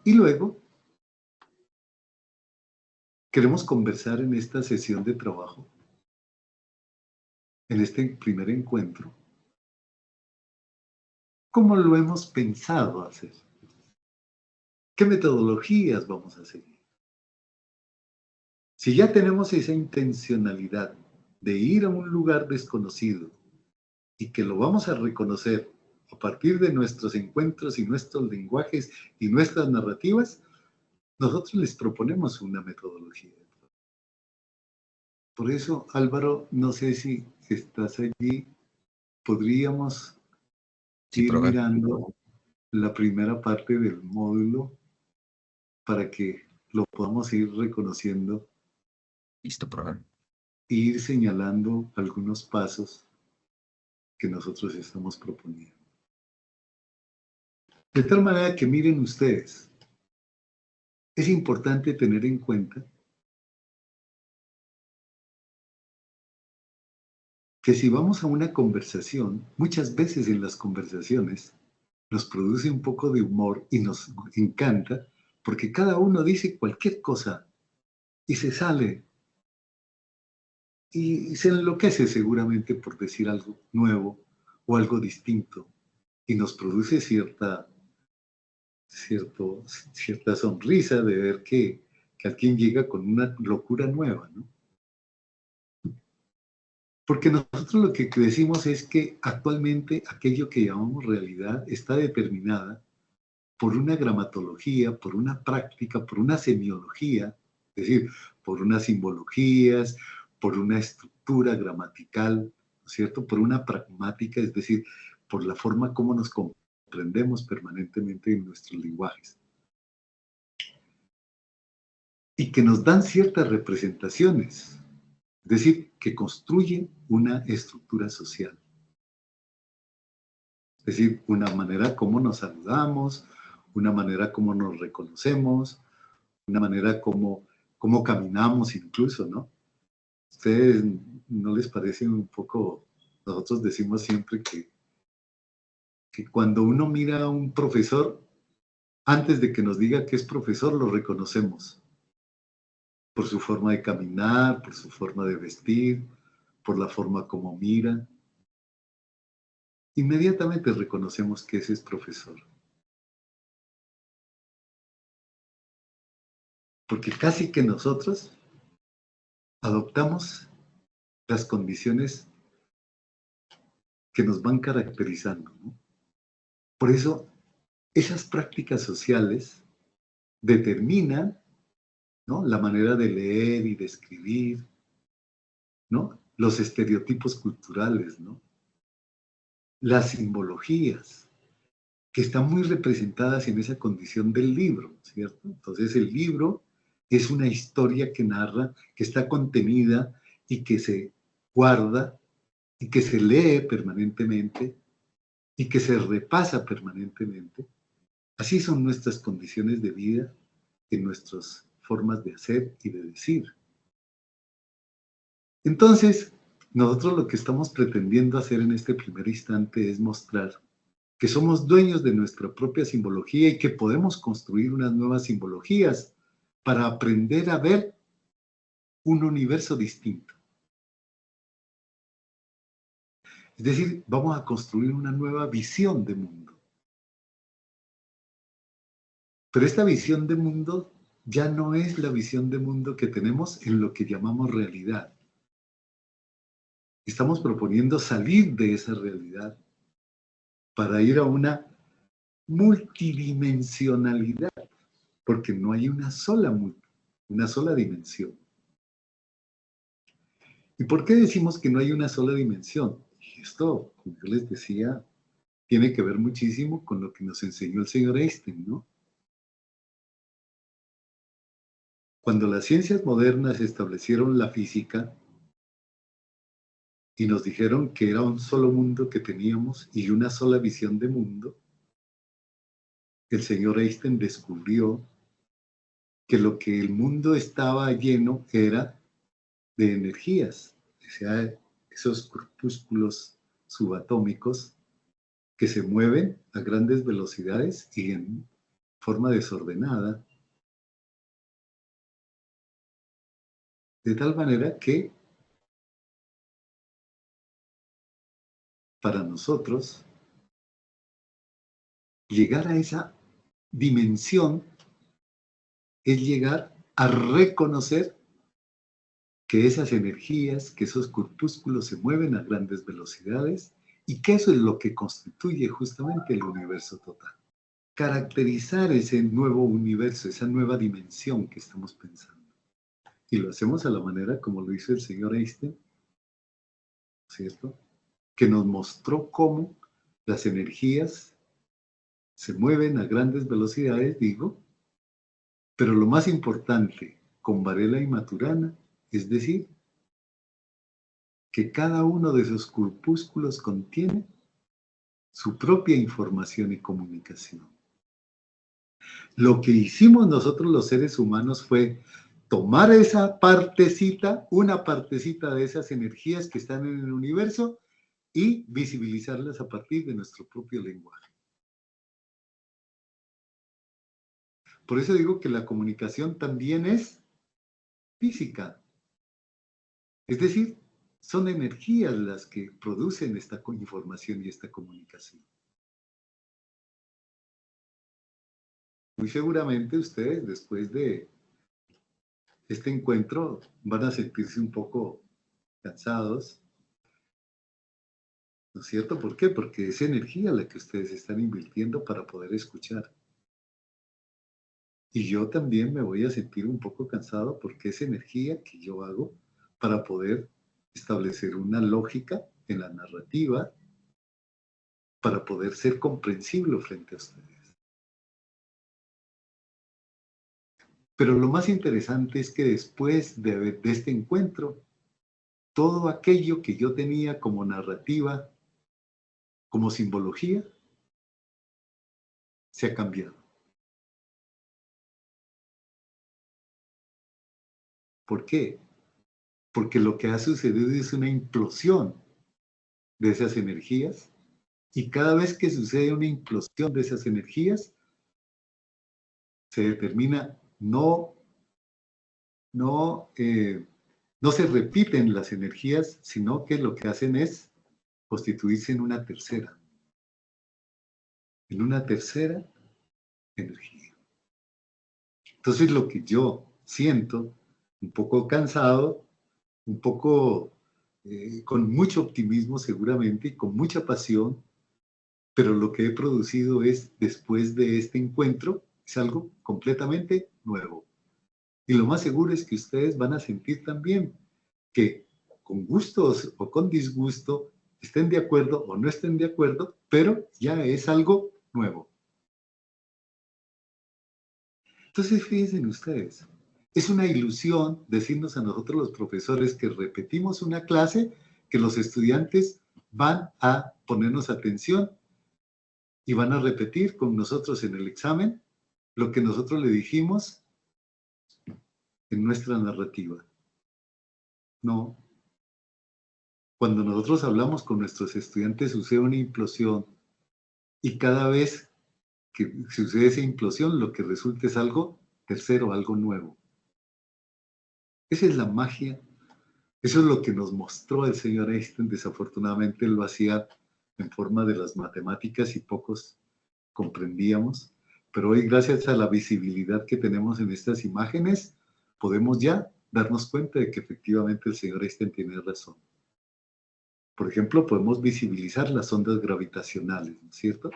Y luego, queremos conversar en esta sesión de trabajo, en este primer encuentro, cómo lo hemos pensado hacer. ¿Qué metodologías vamos a seguir? Si ya tenemos esa intencionalidad de ir a un lugar desconocido y que lo vamos a reconocer a partir de nuestros encuentros y nuestros lenguajes y nuestras narrativas, nosotros les proponemos una metodología. Por eso, Álvaro, no sé si estás allí, podríamos ir mirando la primera parte del módulo para que lo podamos ir reconociendo. Listo, profe. E ir señalando algunos pasos que nosotros estamos proponiendo. De tal manera que miren ustedes, es importante tener en cuenta que si vamos a una conversación, muchas veces en las conversaciones nos produce un poco de humor y nos encanta porque cada uno dice cualquier cosa y se sale y se enloquece seguramente por decir algo nuevo o algo distinto y nos produce cierta sonrisa de ver que alguien llega con una locura nueva, ¿no? Porque nosotros lo que decimos es que actualmente aquello que llamamos realidad está determinada por una gramatología, por una práctica, por una semiología, es decir, por unas simbologías, por una estructura gramatical, ¿no es cierto? Por una pragmática, es decir, por la forma como nos comprendemos permanentemente en nuestros lenguajes. Y que nos dan ciertas representaciones, es decir, que construyen una estructura social. Es decir, una manera como nos saludamos, una manera como nos reconocemos, una manera como caminamos incluso, ¿no? ¿Ustedes no les parece un poco? Nosotros decimos siempre que cuando uno mira a un profesor, antes de que nos diga que es profesor, lo reconocemos. Por su forma de caminar, por su forma de vestir, por la forma como mira. Inmediatamente reconocemos que ese es profesor. Porque casi que nosotros adoptamos las condiciones que nos van caracterizando, ¿no? Por eso, esas prácticas sociales determinan, ¿no?, la manera de leer y de escribir, ¿no?, los estereotipos culturales, ¿no?, las simbologías, que están muy representadas en esa condición del libro, ¿cierto? Entonces el libro es una historia que narra, que está contenida y que se guarda y que se lee permanentemente y que se repasa permanentemente. Así son nuestras condiciones de vida, en nuestras formas de hacer y de decir. Entonces, nosotros lo que estamos pretendiendo hacer en este primer instante es mostrar que somos dueños de nuestra propia simbología y que podemos construir unas nuevas simbologías para aprender a ver un universo distinto. Es decir, vamos a construir una nueva visión de mundo. Pero esta visión de mundo ya no es la visión de mundo que tenemos en lo que llamamos realidad. Estamos proponiendo salir de esa realidad para ir a una multidimensionalidad, porque no hay una sola dimensión. ¿Y por qué decimos que no hay una sola dimensión? Y esto, como yo les decía, tiene que ver muchísimo con lo que nos enseñó el señor Einstein, ¿no? Cuando las ciencias modernas establecieron la física y nos dijeron que era un solo mundo que teníamos y una sola visión de mundo, el señor Einstein descubrió que lo que el mundo estaba lleno era de energías, o sea, esos corpúsculos subatómicos que se mueven a grandes velocidades y en forma desordenada, de tal manera que para nosotros llegar a esa dimensión es llegar a reconocer que esas energías, que esos corpúsculos se mueven a grandes velocidades y que eso es lo que constituye justamente el universo total. Caracterizar ese nuevo universo, esa nueva dimensión que estamos pensando. Y lo hacemos a la manera como lo hizo el señor Einstein, ¿cierto? Que nos mostró cómo las energías se mueven a grandes velocidades, digo, pero lo más importante con Varela y Maturana, es decir, que cada uno de esos corpúsculos contiene su propia información y comunicación. Lo que hicimos nosotros los seres humanos fue tomar esa partecita, una partecita de esas energías que están en el universo y visibilizarlas a partir de nuestro propio lenguaje. Por eso digo que la comunicación también es física. Es decir, son energías las que producen esta información y esta comunicación. Muy seguramente ustedes, después de este encuentro, van a sentirse un poco cansados, ¿no es cierto? ¿Por qué? Porque es energía la que ustedes están invirtiendo para poder escuchar. Y yo también me voy a sentir un poco cansado porque es energía que yo hago para poder establecer una lógica en la narrativa, para poder ser comprensible frente a ustedes. Pero lo más interesante es que después de este encuentro, todo aquello que yo tenía como narrativa, como simbología, se ha cambiado. ¿Por qué? Porque lo que ha sucedido es una implosión de esas energías y cada vez que sucede una implosión de esas energías, se determina no se repiten las energías, sino que lo que hacen es constituirse en una tercera energía. Entonces lo que yo siento, un poco cansado, un poco con mucho optimismo seguramente y con mucha pasión, pero lo que he producido es, después de este encuentro, es algo completamente nuevo. Y lo más seguro es que ustedes van a sentir también que con gustos o con disgusto, estén de acuerdo o no estén de acuerdo, pero ya es algo nuevo. Entonces, fíjense ustedes, es una ilusión decirnos a nosotros los profesores que repetimos una clase, que los estudiantes van a ponernos atención y van a repetir con nosotros en el examen lo que nosotros le dijimos en nuestra narrativa. No. Cuando nosotros hablamos con nuestros estudiantes sucede una implosión y cada vez que sucede esa implosión lo que resulta es algo tercero, algo nuevo. Esa es la magia. Eso es lo que nos mostró el señor Einstein. Desafortunadamente lo hacía en forma de las matemáticas y pocos comprendíamos. Pero hoy, gracias a la visibilidad que tenemos en estas imágenes, podemos ya darnos cuenta de que efectivamente el señor Einstein tiene razón. Por ejemplo, podemos visibilizar las ondas gravitacionales, ¿no es cierto?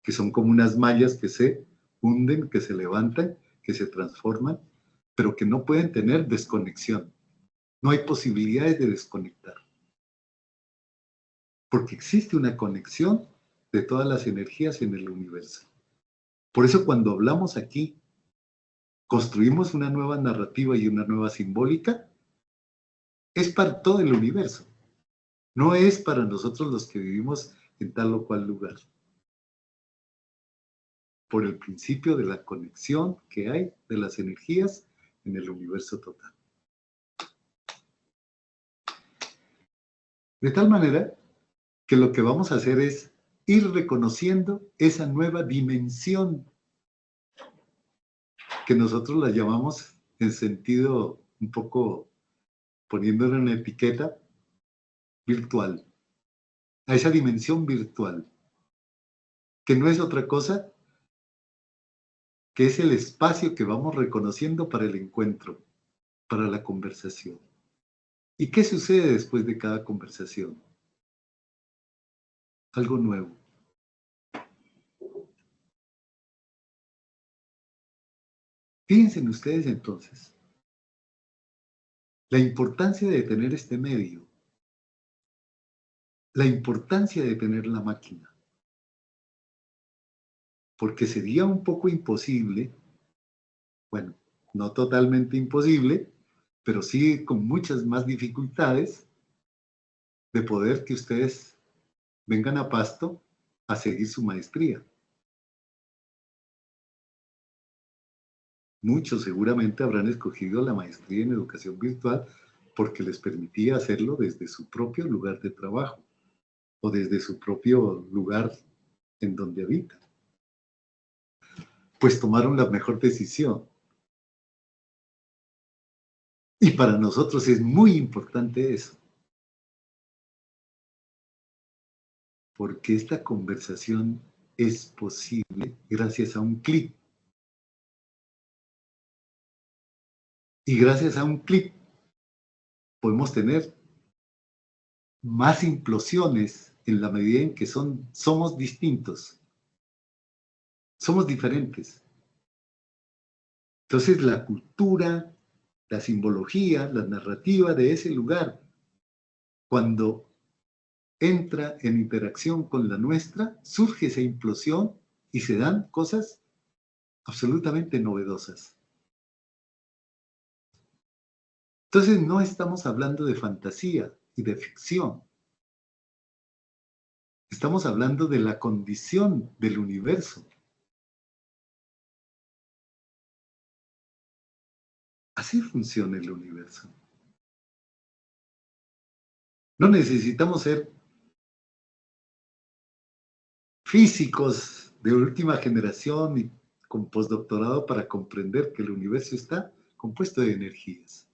Que son como unas mallas que se hunden, que se levantan, que se transforman, pero que no pueden tener desconexión. No hay posibilidades de desconectar. Porque existe una conexión de todas las energías en el universo. Por eso cuando hablamos aquí, construimos una nueva narrativa y una nueva simbólica, es para todo el universo. No es para nosotros los que vivimos en tal o cual lugar. Por el principio de la conexión que hay de las energías en el universo total. De tal manera que lo que vamos a hacer es ir reconociendo esa nueva dimensión que nosotros la llamamos en sentido un poco poniéndole una etiqueta virtual, a esa dimensión virtual, que no es otra cosa que es el espacio que vamos reconociendo para el encuentro, para la conversación. ¿Y qué sucede después de cada conversación? Algo nuevo. Fíjense ustedes entonces la importancia de tener este medio, la importancia de tener la máquina, porque sería un poco imposible, bueno, no totalmente imposible, pero sí con muchas más dificultades de poder que ustedes vengan a Pasto a seguir su maestría. Muchos seguramente habrán escogido la maestría en educación virtual porque les permitía hacerlo desde su propio lugar de trabajo o desde su propio lugar en donde habitan. Pues tomaron la mejor decisión. Y para nosotros es muy importante eso. Porque esta conversación es posible gracias a un clic. Y gracias a un clic podemos tener más implosiones en la medida en que somos distintos. Somos diferentes. Entonces la cultura, la simbología, la narrativa de ese lugar, cuando entra en interacción con la nuestra, surge esa implosión y se dan cosas absolutamente novedosas. Entonces no estamos hablando de fantasía y de ficción. Estamos hablando de la condición del universo. Así funciona el universo. No necesitamos ser físicos de última generación y con postdoctorado para comprender que el universo está compuesto de energías.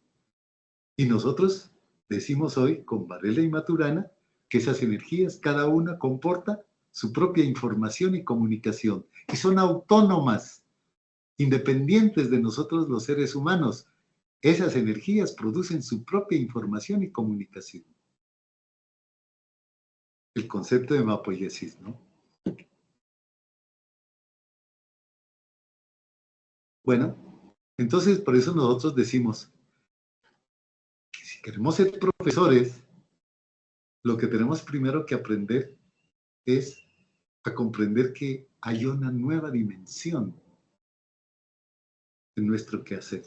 Y nosotros decimos hoy con Varela y Maturana que esas energías, cada una comporta su propia información y comunicación, y son autónomas, independientes de nosotros los seres humanos. Esas energías producen su propia información y comunicación. El concepto de mapoiesis, ¿no? Bueno, entonces por eso nosotros decimos que si queremos ser profesores, lo que tenemos primero que aprender es a comprender que hay una nueva dimensión en nuestro quehacer.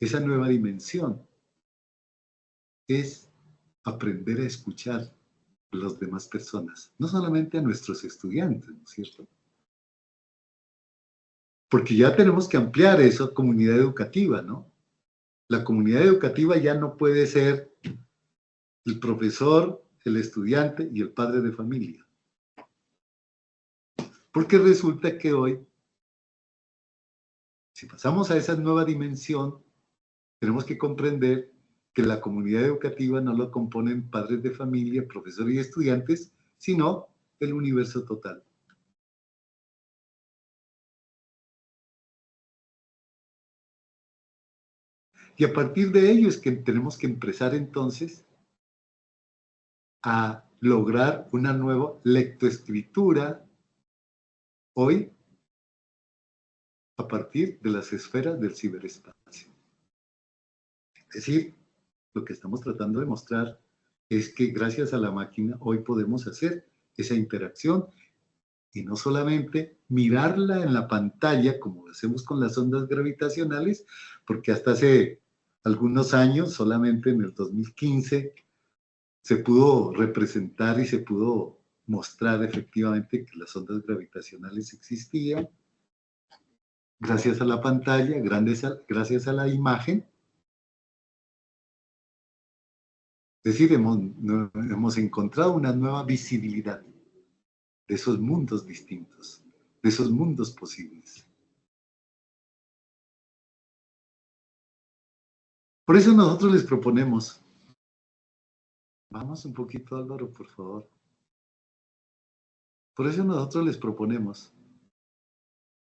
Esa nueva dimensión es aprender a escuchar a las demás personas, no solamente a nuestros estudiantes, ¿no es cierto? Porque ya tenemos que ampliar esa comunidad educativa, ¿no? La comunidad educativa ya no puede ser el profesor, el estudiante y el padre de familia. Porque resulta que hoy, si pasamos a esa nueva dimensión, tenemos que comprender que la comunidad educativa no lo componen padres de familia, profesores y estudiantes, sino el universo total. Y a partir de ello es que tenemos que empezar entonces a lograr una nueva lectoescritura hoy a partir de las esferas del ciberespacio. Es decir, lo que estamos tratando de mostrar es que gracias a la máquina hoy podemos hacer esa interacción y no solamente mirarla en la pantalla como hacemos con las ondas gravitacionales, porque hasta hace algunos años, solamente en el 2015, se pudo representar y se pudo mostrar efectivamente que las ondas gravitacionales existían gracias a la pantalla, gracias a la imagen. Es decir, hemos encontrado una nueva visibilidad de esos mundos distintos, de esos mundos posibles. Por eso nosotros les proponemos, vamos un poquito Álvaro, por favor. Por eso nosotros les proponemos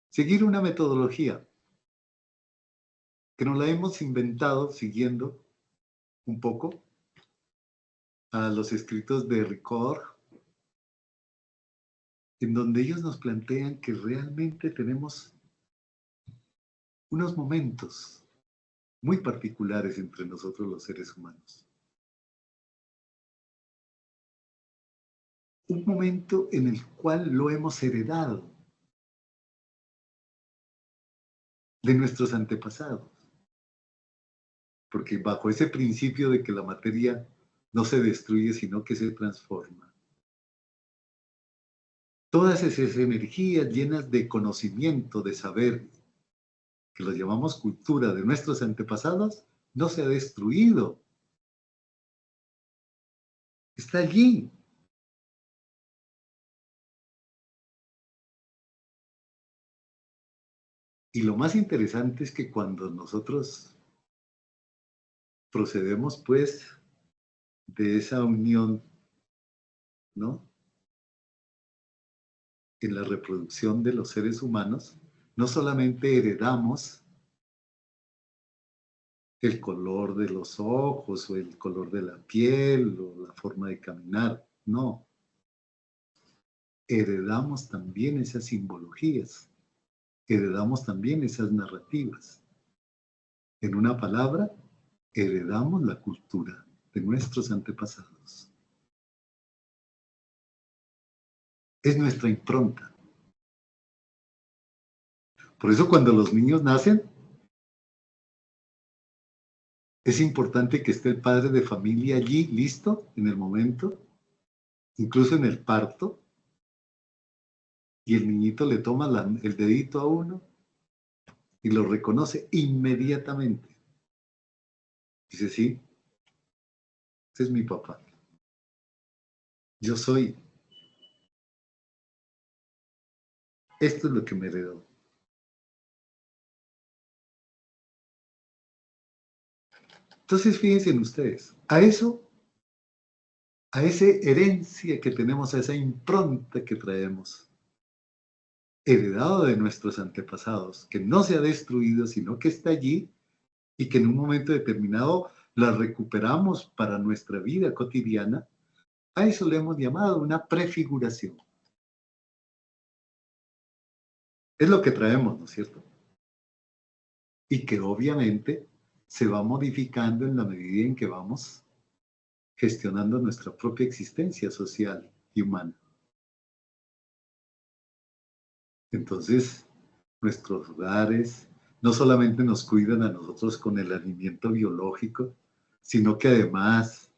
seguir una metodología que nos la hemos inventado siguiendo un poco a los escritos de Ricord, en donde ellos nos plantean que realmente tenemos unos momentos muy particulares entre nosotros los seres humanos. Un momento en el cual lo hemos heredado de nuestros antepasados. Porque bajo ese principio de que la materia no se destruye, sino que se transforma, todas esas energías llenas de conocimiento, de saber, que lo llamamos cultura de nuestros antepasados, no se ha destruido. Está allí. Y lo más interesante es que cuando nosotros procedemos, pues, de esa unión, ¿no?, en la reproducción de los seres humanos, no solamente heredamos el color de los ojos o el color de la piel o la forma de caminar, no. Heredamos también esas simbologías, heredamos también esas narrativas. En una palabra, heredamos la cultura de nuestros antepasados. Es nuestra impronta. Por eso cuando los niños nacen, es importante que esté el padre de familia allí, listo, en el momento, incluso en el parto, y el niñito le toma el dedito a uno y lo reconoce inmediatamente. Dice, sí, ese es mi papá. Yo soy. Esto es lo que me heredó. Entonces, fíjense en ustedes, a eso, a esa herencia que tenemos, a esa impronta que traemos, heredado de nuestros antepasados, que no se ha destruido, sino que está allí y que en un momento determinado la recuperamos para nuestra vida cotidiana, a eso le hemos llamado una prefiguración. Es lo que traemos, ¿no es cierto? Y que obviamente se va modificando en la medida en que vamos gestionando nuestra propia existencia social y humana. Entonces, nuestros hogares no solamente nos cuidan a nosotros con el alimento biológico, sino que además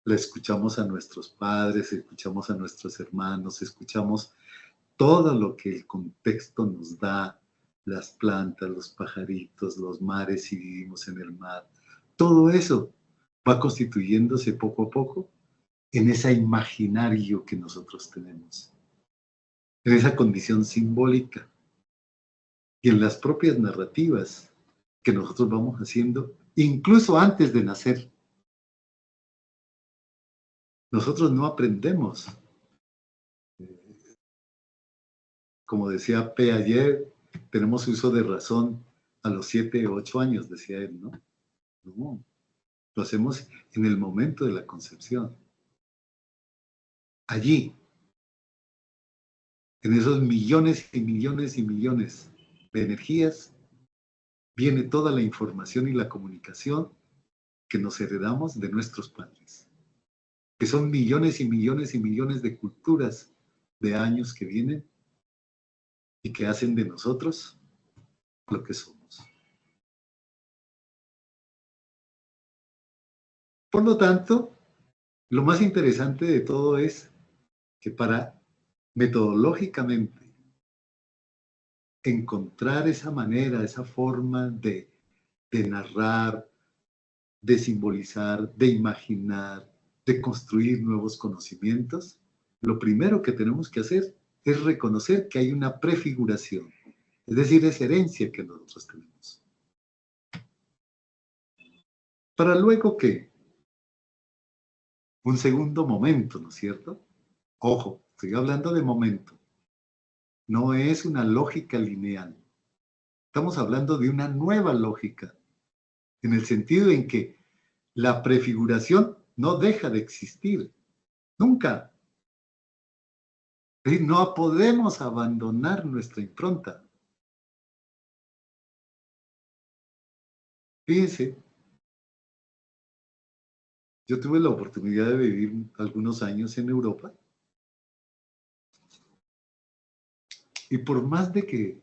le escuchamos a nuestros padres, escuchamos a nuestros hermanos, escuchamos todo lo que el contexto nos da, las plantas, los pajaritos, los mares si vivimos en el mar. Todo eso va constituyéndose poco a poco en ese imaginario que nosotros tenemos, en esa condición simbólica y en las propias narrativas que nosotros vamos haciendo, incluso antes de nacer. Nosotros no aprendemos. Como decía P. ayer, tenemos uso de razón a los 7 o 8 años, decía él, ¿no? No, lo hacemos en el momento de la concepción. Allí, en esos millones y millones y millones de energías, viene toda la información y la comunicación que nos heredamos de nuestros padres, que son millones y millones y millones de culturas de años que vienen y que hacen de nosotros lo que somos. Por lo tanto, lo más interesante de todo es que para metodológicamente encontrar esa manera, esa forma de narrar, de simbolizar, de imaginar, de construir nuevos conocimientos, lo primero que tenemos que hacer es reconocer que hay una prefiguración, es decir, esa herencia que nosotros tenemos. Para luego que un segundo momento, ¿no es cierto? Ojo, estoy hablando de momento. No es una lógica lineal. Estamos hablando de una nueva lógica, en el sentido en que la prefiguración no deja de existir, nunca. No podemos abandonar nuestra impronta. Fíjense, yo tuve la oportunidad de vivir algunos años en Europa y por más de que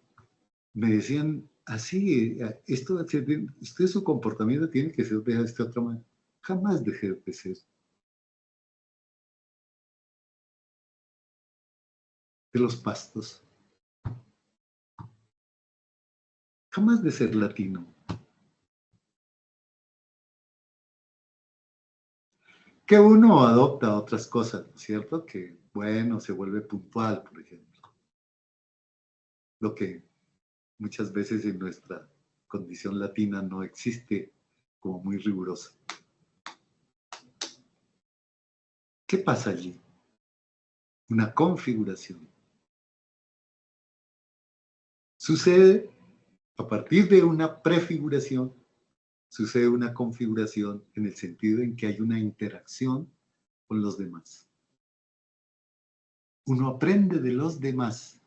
me decían así, usted su comportamiento tiene que ser de esta otra manera, jamás dejé de ser. De los pastos. Jamás de ser latino. Que uno adopta otras cosas, ¿no es cierto? Que, bueno, se vuelve puntual, por ejemplo. Lo que muchas veces en nuestra condición latina no existe como muy rigurosa. ¿Qué pasa allí? Una configuración. Sucede a partir de una prefiguración, sucede una configuración en el sentido en que hay una interacción con los demás. Uno aprende de los demás.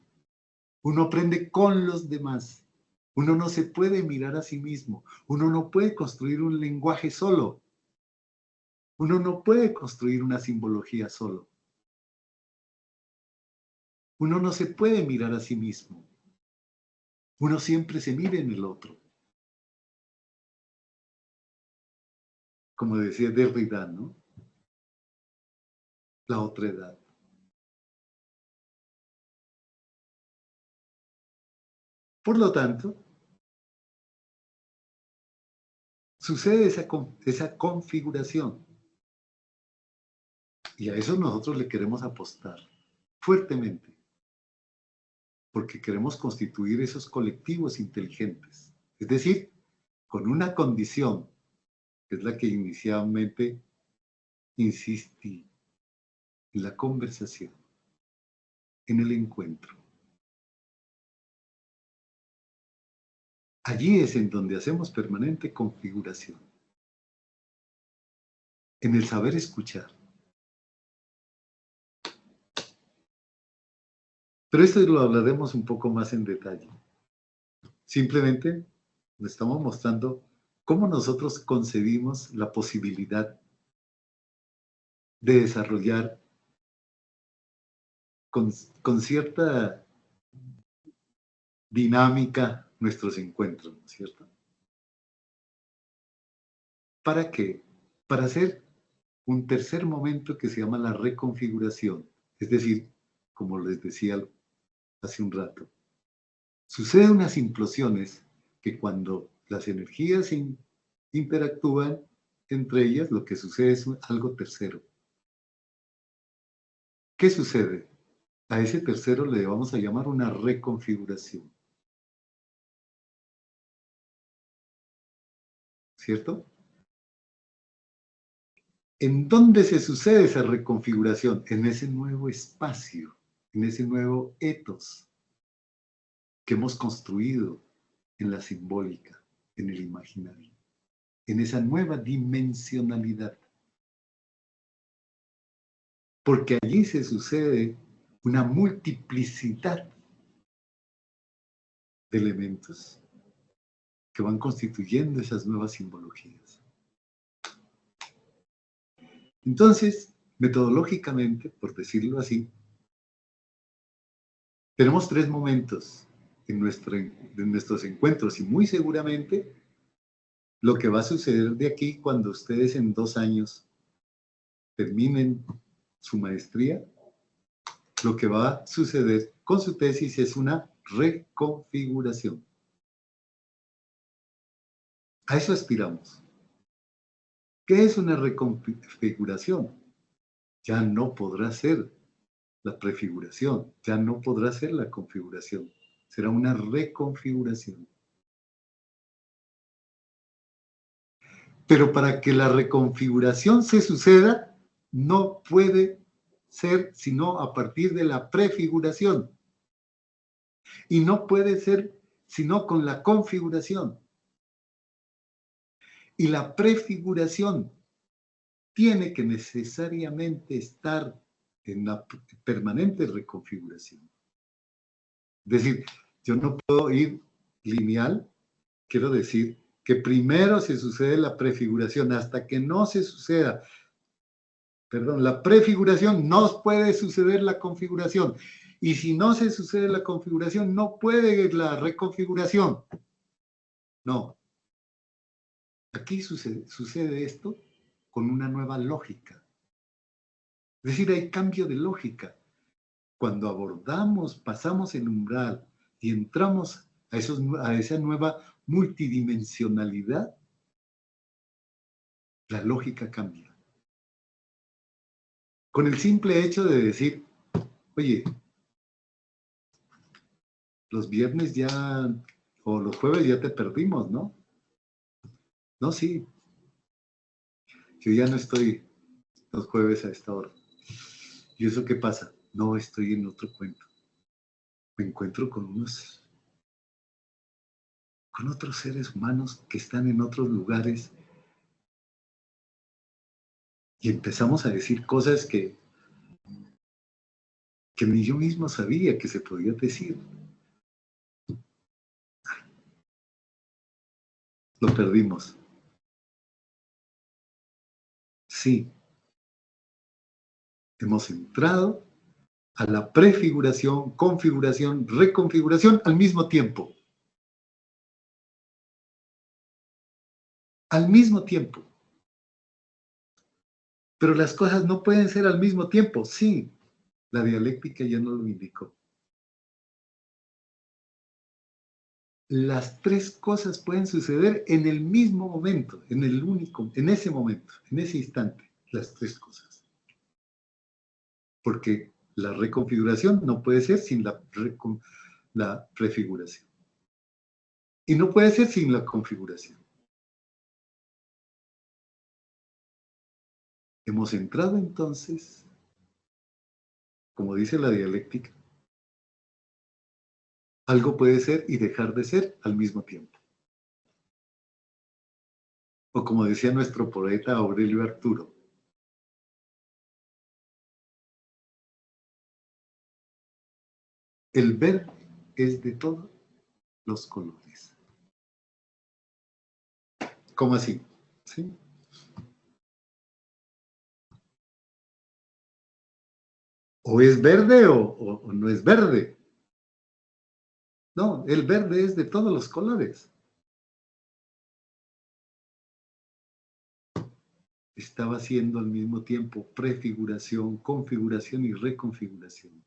Uno aprende con los demás. Uno no se puede mirar a sí mismo. Uno no puede construir un lenguaje solo. Uno no puede construir una simbología solo. Uno no se puede mirar a sí mismo. Uno siempre se mira en el otro. Como decía Derrida, ¿no? La otra edad. Por lo tanto, sucede esa configuración. Y a eso nosotros le queremos apostar fuertemente. Porque queremos constituir esos colectivos inteligentes. Es decir, con una condición, que es la que inicialmente insistí, en la conversación, en el encuentro. Allí es en donde hacemos permanente configuración. En el saber escuchar. Pero esto lo hablaremos un poco más en detalle. Simplemente le estamos mostrando cómo nosotros concebimos la posibilidad de desarrollar con cierta dinámica nuestros encuentros, ¿no es cierto? ¿Para qué? Para hacer un tercer momento que se llama la reconfiguración. Es decir, como les decía hace un rato, suceden unas implosiones que cuando las energías interactúan entre ellas, lo que sucede es algo tercero. ¿Qué sucede? A ese tercero le vamos a llamar una reconfiguración. ¿Cierto? ¿En dónde se sucede esa reconfiguración? En ese nuevo espacio, en ese nuevo etos que hemos construido en la simbólica, en el imaginario, en esa nueva dimensionalidad. Porque allí se sucede una multiplicidad de elementos que van constituyendo esas nuevas simbologías. Entonces, metodológicamente, por decirlo así, tenemos tres momentos en nuestros encuentros y muy seguramente lo que va a suceder de aquí cuando ustedes en 2 años terminen su maestría, lo que va a suceder con su tesis es una reconfiguración. A eso aspiramos. ¿Qué es una reconfiguración? Ya no podrá ser la prefiguración, ya no podrá ser la configuración, será una reconfiguración. Pero para que la reconfiguración se suceda, no puede ser sino a partir de la prefiguración. Y no puede ser sino con la configuración. Y la prefiguración tiene que necesariamente estar en la permanente reconfiguración. Es decir, yo no puedo ir lineal, quiero decir que primero se sucede la prefiguración, hasta que no se suceda, perdón, la prefiguración no puede suceder la configuración. Y si no se sucede la configuración, no puede la reconfiguración. No. Aquí sucede esto con una nueva lógica. Es decir, hay cambio de lógica. Cuando abordamos, pasamos el umbral y entramos a esa nueva multidimensionalidad, la lógica cambia. Con el simple hecho de decir, oye, los viernes ya, o los jueves ya te perdimos, ¿no? No, sí. Yo ya no estoy los jueves a esta hora. ¿Y eso qué pasa? No estoy en otro cuento. Me encuentro con otros seres humanos que están en otros lugares y empezamos a decir cosas que ni yo mismo sabía que se podía decir. Lo perdimos. Sí. Hemos entrado a la prefiguración, configuración, reconfiguración al mismo tiempo. Al mismo tiempo. Pero las cosas no pueden ser al mismo tiempo. Sí, la dialéctica ya nos lo indicó. Las tres cosas pueden suceder en el mismo momento, en ese momento, en ese instante, las tres cosas. Porque la reconfiguración no puede ser sin la prefiguración. Y no puede ser sin la configuración. Hemos entrado entonces, como dice la dialéctica, algo puede ser y dejar de ser al mismo tiempo. O como decía nuestro poeta Aurelio Arturo, el verde es de todos los colores. ¿Cómo así? ¿Sí? O es verde o no es verde. No, el verde es de todos los colores. Estaba haciendo al mismo tiempo prefiguración, configuración y reconfiguración.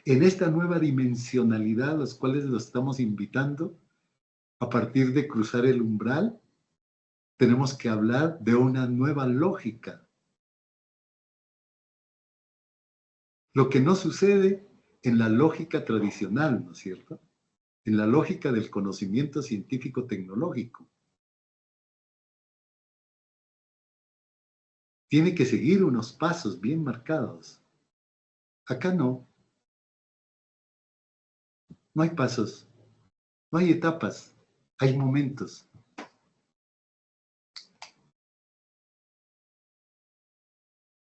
En esta nueva dimensionalidad, a los cuales los estamos invitando, a partir de cruzar el umbral, tenemos que hablar de una nueva lógica. Lo que no sucede en la lógica tradicional, ¿no es cierto? En la lógica del conocimiento científico-tecnológico. Tiene que seguir unos pasos bien marcados. Acá no. No hay pasos, no hay etapas, hay momentos.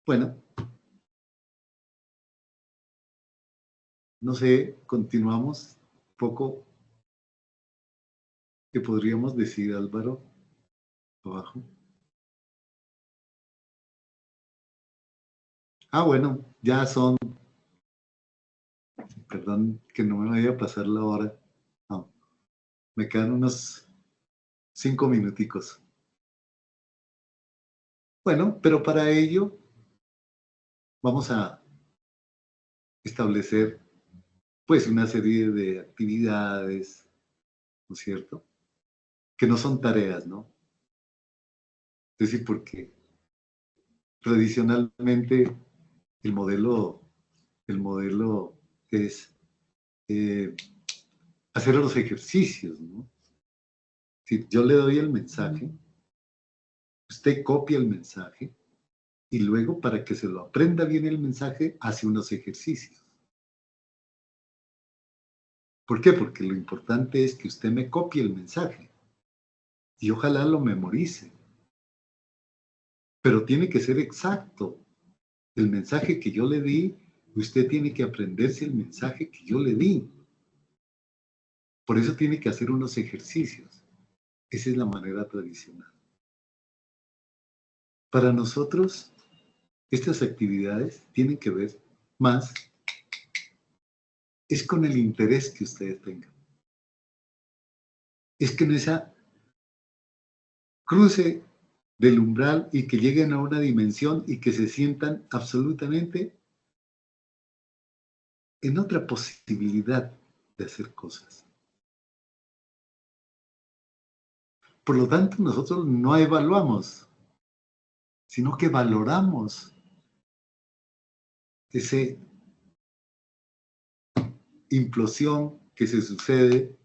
Bueno, no sé, continuamos un poco. ¿Qué podríamos decir, Álvaro? Abajo. Ah, bueno, ya son, perdón que no me vaya a pasar la hora. No, me quedan unos 5 minuticos. Bueno, pero para ello vamos a establecer pues una serie de actividades, ¿no es cierto? Que no son tareas, ¿no? Es decir, porque tradicionalmente el modelo es hacer los ejercicios, ¿no? Si yo le doy el mensaje, usted copia el mensaje y luego, para que se lo aprenda bien el mensaje, hace unos ejercicios. ¿Por qué? Porque lo importante es que usted me copie el mensaje y ojalá lo memorice. Pero tiene que ser exacto. El mensaje que yo le di, usted tiene que aprenderse el mensaje que yo le di. Por eso tiene que hacer unos ejercicios. Esa es la manera tradicional. Para nosotros, estas actividades tienen que ver más es con el interés que ustedes tengan. Es que en esa cruce del umbral y que lleguen a una dimensión y que se sientan absolutamente en otra posibilidad de hacer cosas. Por lo tanto, nosotros no evaluamos, sino que valoramos esa implosión que se sucede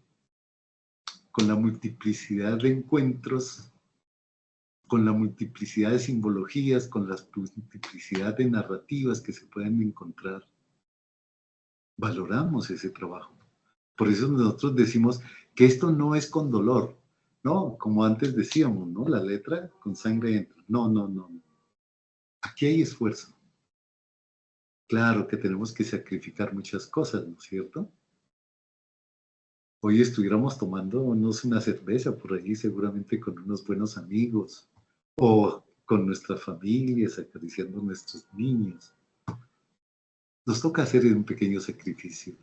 con la multiplicidad de encuentros, con la multiplicidad de simbologías, con la multiplicidad de narrativas que se pueden encontrar. Valoramos ese trabajo. Por eso nosotros decimos que esto no es con dolor, ¿no? Como antes decíamos, ¿no? La letra con sangre entra. No, no, no. Aquí hay esfuerzo. Claro que tenemos que sacrificar muchas cosas, ¿no es cierto? Hoy estuviéramos tomándonos una cerveza por allí, seguramente con unos buenos amigos, o con nuestras familias, acariciando a nuestros niños. Nos toca hacer un pequeño sacrificio.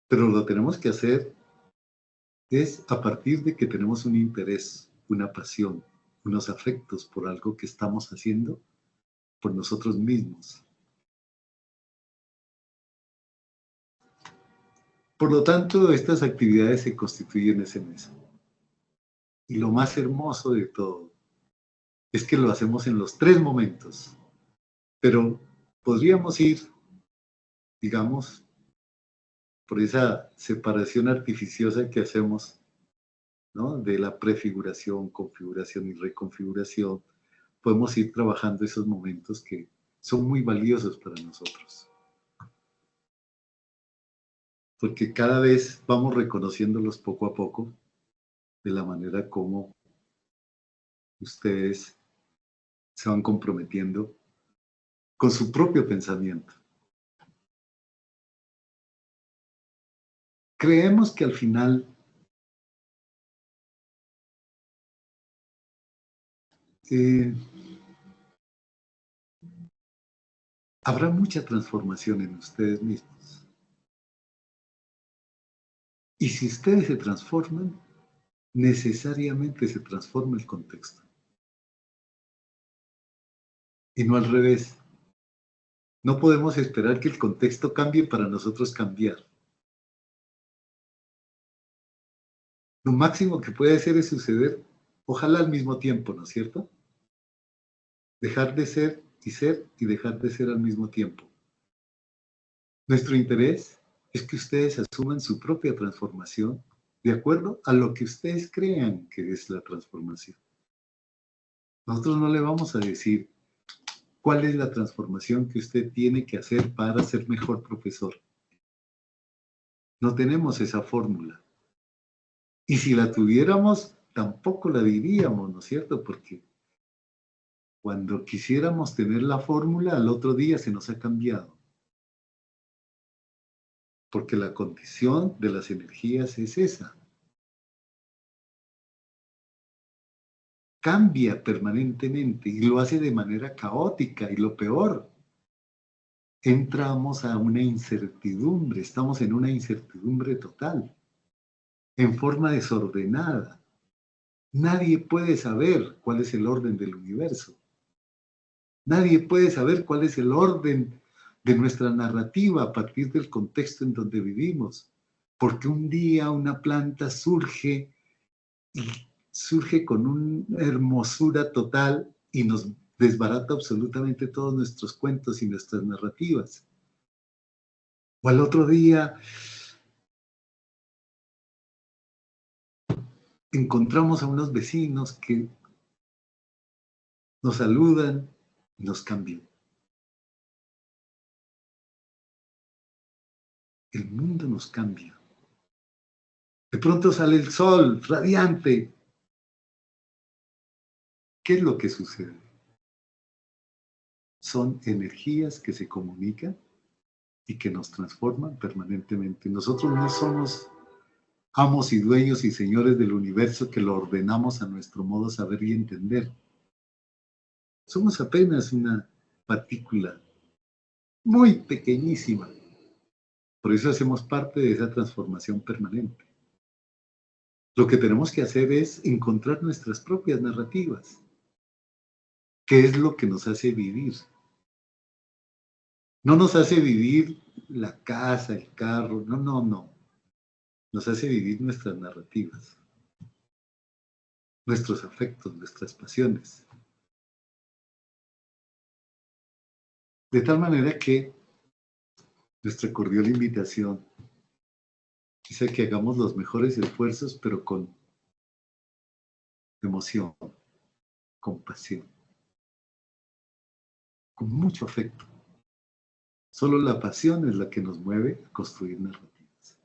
Pero lo tenemos que hacer es a partir de que tenemos un interés, una pasión, unos afectos por algo que estamos haciendo por nosotros mismos. Por lo tanto, estas actividades se constituyen en eso. Y lo más hermoso de todo es que lo hacemos en los 3 momentos. Pero podríamos ir, digamos, por esa separación artificiosa que hacemos, ¿no? De la prefiguración, configuración y reconfiguración, podemos ir trabajando esos momentos que son muy valiosos para nosotros. Porque cada vez vamos reconociéndolos poco a poco de la manera como ustedes se van comprometiendo con su propio pensamiento. Creemos que al final habrá mucha transformación en ustedes mismos. Y si ustedes se transforman, necesariamente se transforma el contexto. Y no al revés. No podemos esperar que el contexto cambie para nosotros cambiar. Lo máximo que puede hacer es suceder, ojalá al mismo tiempo, ¿no es cierto? Dejar de ser y dejar de ser al mismo tiempo. Nuestro interés es que ustedes asuman su propia transformación de acuerdo a lo que ustedes crean que es la transformación. Nosotros no le vamos a decir cuál es la transformación que usted tiene que hacer para ser mejor profesor. No tenemos esa fórmula. Y si la tuviéramos, tampoco la diríamos, ¿no es cierto? Porque cuando quisiéramos tener la fórmula, al otro día se nos ha cambiado. Porque la condición de las energías es esa. Cambia permanentemente y lo hace de manera caótica. Y lo peor, entramos a una incertidumbre, estamos en una incertidumbre total, en forma desordenada. Nadie puede saber cuál es el orden del universo. Nadie puede saber cuál es el orden de nuestra narrativa a partir del contexto en donde vivimos. Porque un día una planta surge y surge con una hermosura total y nos desbarata absolutamente todos nuestros cuentos y nuestras narrativas. O al otro día encontramos a unos vecinos que nos saludan y nos cambian. El mundo nos cambia. De pronto sale el sol radiante. ¿Qué es lo que sucede? Son energías que se comunican y que nos transforman permanentemente. Nosotros no somos amos y dueños y señores del universo que lo ordenamos a nuestro modo saber y entender. Somos apenas una partícula muy pequeñísima. Por eso hacemos parte de esa transformación permanente. Lo que tenemos que hacer es encontrar nuestras propias narrativas. ¿Qué es lo que nos hace vivir? No nos hace vivir la casa, el carro, no. Nos hace vivir nuestras narrativas, nuestros afectos, nuestras pasiones. De tal manera que nuestra cordial invitación es a que hagamos los mejores esfuerzos, pero con emoción, con pasión, con mucho afecto. Solo la pasión es la que nos mueve a construir narrativas.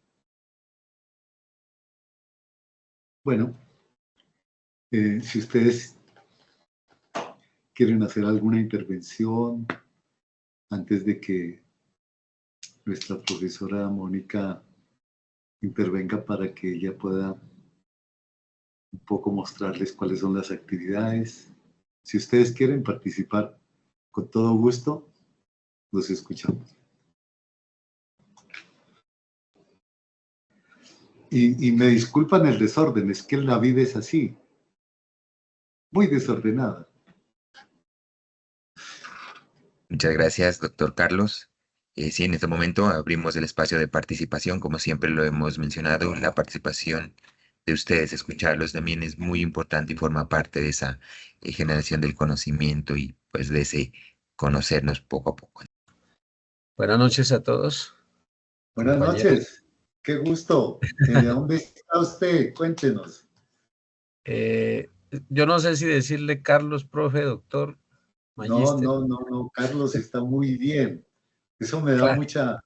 Bueno, si ustedes quieren hacer alguna intervención antes de que nuestra profesora Mónica intervenga para que ella pueda un poco mostrarles cuáles son las actividades. Si ustedes quieren participar, con todo gusto, los escuchamos. Y me disculpan el desorden, es que la vida es así, muy desordenada. Muchas gracias, doctor Carlos. Sí, en este momento abrimos el espacio de participación, como siempre lo hemos mencionado, la participación de ustedes, escucharlos también es muy importante y forma parte de esa generación del conocimiento y pues de ese conocernos poco a poco. Buenas noches a todos. Buenas compañeros. noches, qué gusto. ¿De dónde está usted? Cuéntenos. Yo no sé si decirle Carlos, profe, doctor, magíster. No, Carlos está muy bien. Eso me da Claro. mucha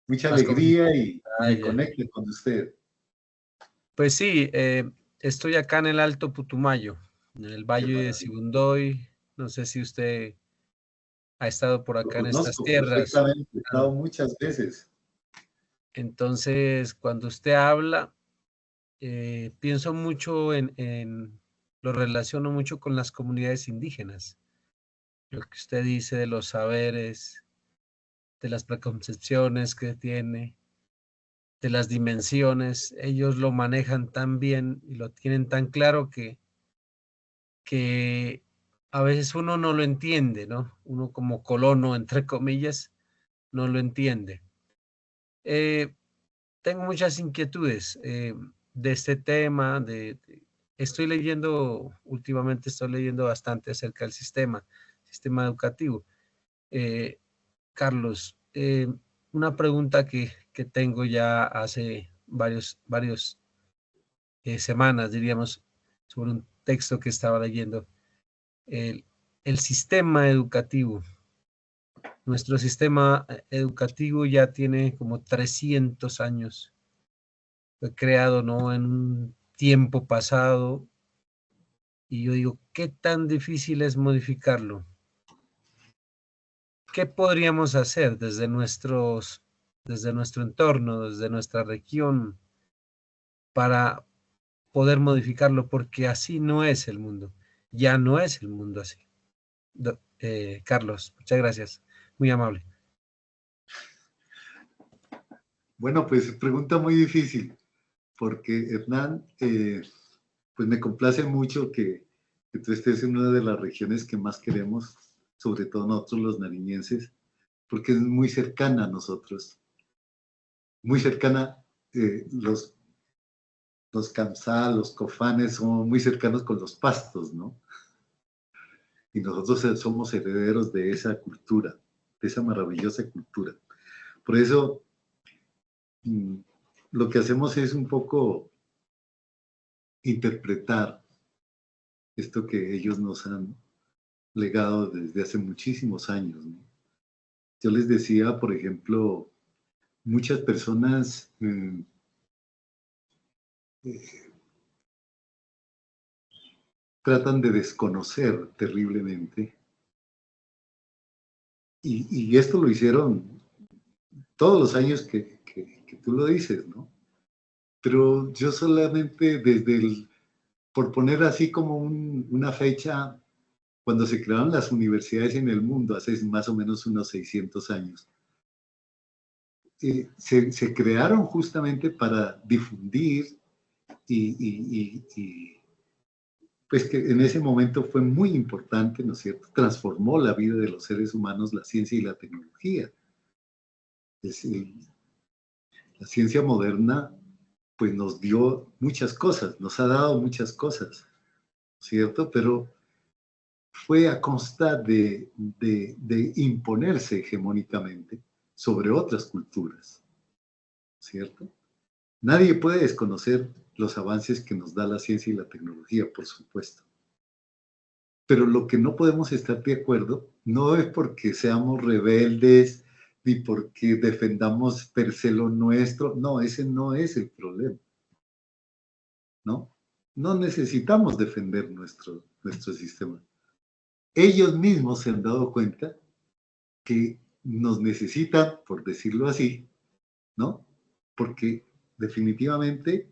Más alegría y me ya. conecte con usted. Pues sí, estoy acá en el Alto Putumayo, en el Valle de Sibundoy. No sé si usted ha estado por Lo acá en estas conozco tierras. perfectamente, he estado muchas veces. Entonces, cuando usted habla, pienso mucho lo relaciono mucho con las comunidades indígenas. Lo que usted dice de los saberes, de las preconcepciones que tiene, de las dimensiones, ellos lo manejan tan bien y lo tienen tan claro que a veces uno no lo entiende, ¿no? Uno como colono, entre comillas, no lo entiende. Tengo muchas inquietudes de este tema, últimamente estoy leyendo bastante acerca del sistema educativo. Carlos, una pregunta que tengo ya hace varios semanas, diríamos, sobre un texto que estaba leyendo. El sistema educativo. Nuestro sistema educativo ya tiene como 300 años. Fue creado, ¿no?, en un tiempo pasado. Y yo digo, ¿qué tan difícil es modificarlo? ¿Qué podríamos hacer desde nuestro entorno, desde nuestra región, para poder modificarlo? Porque así no es el mundo. Ya no es el mundo así. Carlos, muchas gracias. Muy amable. Bueno, pues pregunta muy difícil, porque Hernán, pues me complace mucho que tú estés en una de las regiones que más queremos, sobre todo nosotros los nariñenses, porque es muy cercana a nosotros, muy cercana. los Kamsá, los Cofanes son muy cercanos con los pastos, ¿no? Y nosotros somos herederos de esa cultura, de esa maravillosa cultura. Por eso, lo que hacemos es un poco interpretar esto que ellos nos han legado desde hace muchísimos años, ¿no? Yo les decía, por ejemplo, muchas personas tratan de desconocer terriblemente, y esto lo hicieron todos los años que tú lo dices, ¿no? Pero yo solamente por poner así como una fecha, cuando se crearon las universidades en el mundo, hace más o menos unos 600 años, se crearon justamente para difundir y pues que en ese momento fue muy importante, ¿no es cierto? Transformó la vida de los seres humanos, la ciencia y la tecnología. La ciencia moderna pues nos dio muchas cosas, nos ha dado muchas cosas, ¿cierto? Pero fue a costa de imponerse hegemónicamente sobre otras culturas, ¿cierto? Nadie puede desconocer los avances que nos da la ciencia y la tecnología, por supuesto. Pero lo que no podemos estar de acuerdo no es porque seamos rebeldes ni porque defendamos per se lo nuestro. No, ese no es el problema, ¿no? No necesitamos defender nuestro sistema. Ellos mismos se han dado cuenta que nos necesitan, por decirlo así, ¿no? Porque definitivamente,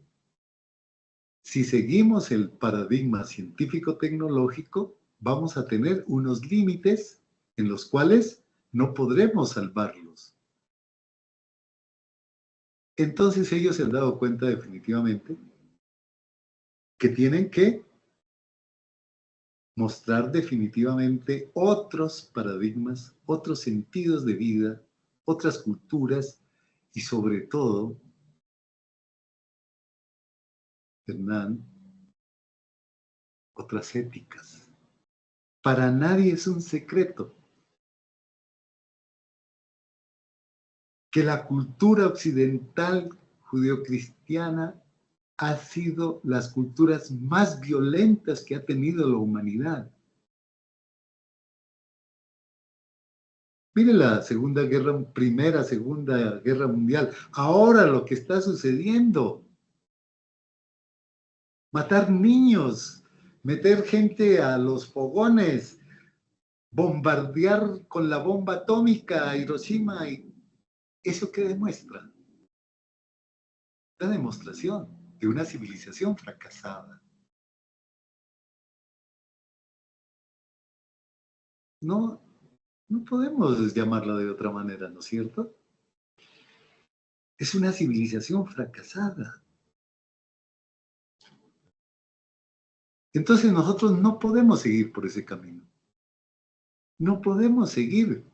si seguimos el paradigma científico-tecnológico, vamos a tener unos límites en los cuales no podremos salvarlos. Entonces ellos se han dado cuenta definitivamente que tienen que mostrar definitivamente otros paradigmas, otros sentidos de vida, otras culturas y sobre todo, Hernán, otras éticas. Para nadie es un secreto que la cultura occidental judeocristiana ha sido las culturas más violentas que ha tenido la humanidad. Mire la Primera, Segunda Guerra Mundial. Ahora lo que está sucediendo. Matar niños, meter gente a los fogones, bombardear con la bomba atómica a Hiroshima. ¿Eso qué demuestra? La demostración de una civilización fracasada. No podemos llamarla de otra manera, ¿no es cierto? Es una civilización fracasada. Entonces nosotros no podemos seguir por ese camino. No podemos seguir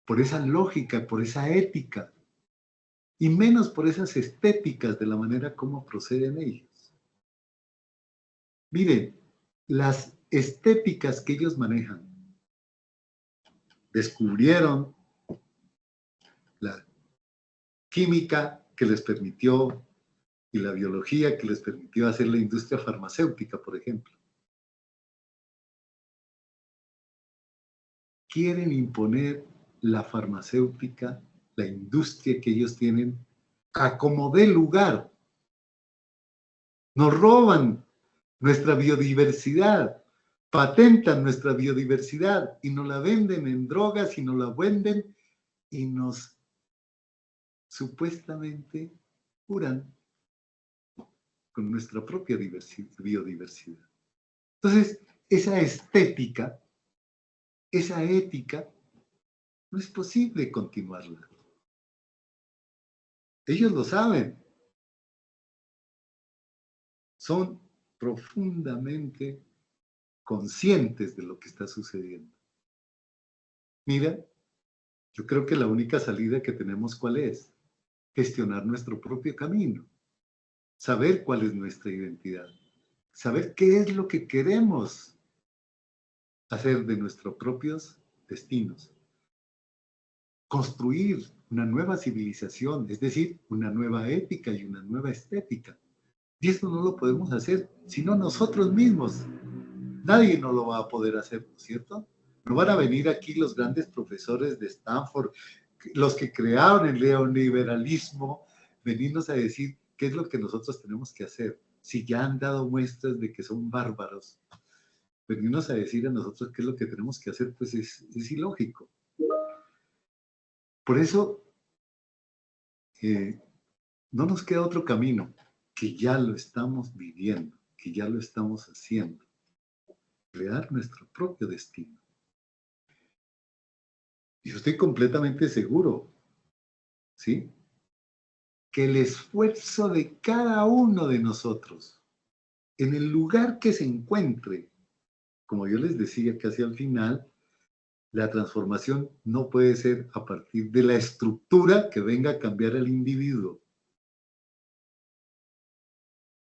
por esa lógica, por esa ética, y menos por esas estéticas de la manera como proceden ellos. Miren, las estéticas que ellos manejan, descubrieron la química que les permitió y la biología que les permitió hacer la industria farmacéutica, por ejemplo. Quieren imponer la farmacéutica, la industria que ellos tienen, a como dé lugar. Nos roban nuestra biodiversidad, patentan nuestra biodiversidad y nos la venden en drogas y nos la venden y nos supuestamente curan con nuestra propia biodiversidad. Entonces, esa estética, esa ética, no es posible continuarla. Ellos lo saben. Son profundamente conscientes de lo que está sucediendo. Mira, yo creo que la única salida que tenemos, ¿cuál es? Gestionar nuestro propio camino. saber cuál es nuestra identidad, saber qué es lo que queremos hacer de nuestros propios destinos, construir una nueva civilización, es decir, una nueva ética y una nueva estética. Y esto no lo podemos hacer sino nosotros mismos. Nadie nos lo va a poder hacer, ¿no es cierto? No van a venir aquí los grandes profesores de Stanford, los que crearon el neoliberalismo, venirnos a decir qué es lo que nosotros tenemos que hacer. Si ya han dado muestras de que son bárbaros, venirnos a decir a nosotros qué es lo que tenemos que hacer, pues es ilógico. Por eso, no nos queda otro camino, que ya lo estamos viviendo, que ya lo estamos haciendo. Crear nuestro propio destino. Y yo estoy completamente seguro, ¿sí?, que el esfuerzo de cada uno de nosotros, en el lugar que se encuentre, como yo les decía casi al final, la transformación no puede ser a partir de la estructura que venga a cambiar al individuo.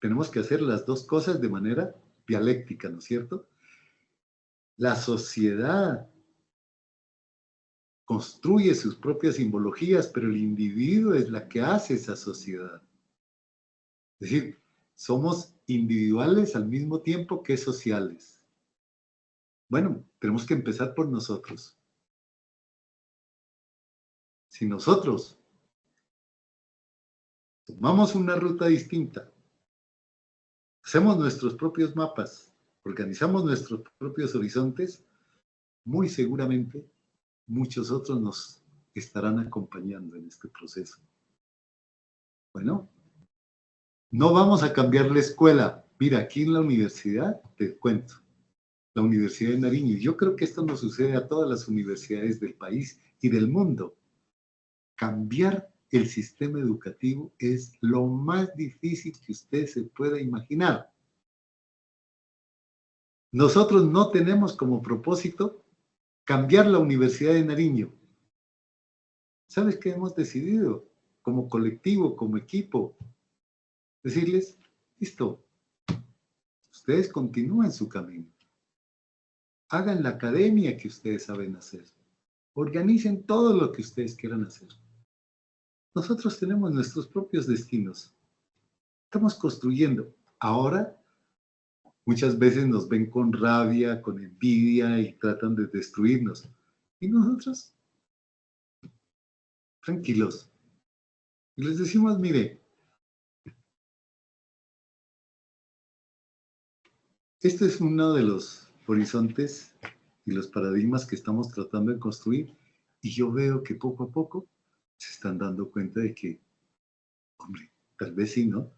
Tenemos que hacer las dos cosas de manera dialéctica, ¿no es cierto? La sociedad construye sus propias simbologías, pero el individuo es la que hace esa sociedad. Es decir, somos individuales al mismo tiempo que sociales. Bueno, tenemos que empezar por nosotros. Si nosotros tomamos una ruta distinta, hacemos nuestros propios mapas, organizamos nuestros propios horizontes, muy seguramente muchos otros nos estarán acompañando en este proceso. Bueno, no vamos a cambiar la escuela. Mira, aquí en la universidad, te cuento, la Universidad de Nariño, y yo creo que esto nos sucede a todas las universidades del país y del mundo. Cambiar el sistema educativo es lo más difícil que usted se pueda imaginar. Nosotros no tenemos como propósito cambiar la Universidad de Nariño. ¿Sabes qué hemos decidido? Como colectivo, como equipo, decirles, listo, ustedes continúen su camino. Hagan la academia que ustedes saben hacer. Organicen todo lo que ustedes quieran hacer. Nosotros tenemos nuestros propios destinos. Estamos construyendo. Ahora, muchas veces nos ven con rabia, con envidia y tratan de destruirnos. Y nosotros, tranquilos. Y les decimos, mire, este es uno de los horizontes y los paradigmas que estamos tratando de construir. Y yo veo que poco a poco se están dando cuenta de que, hombre, tal vez sí, ¿no?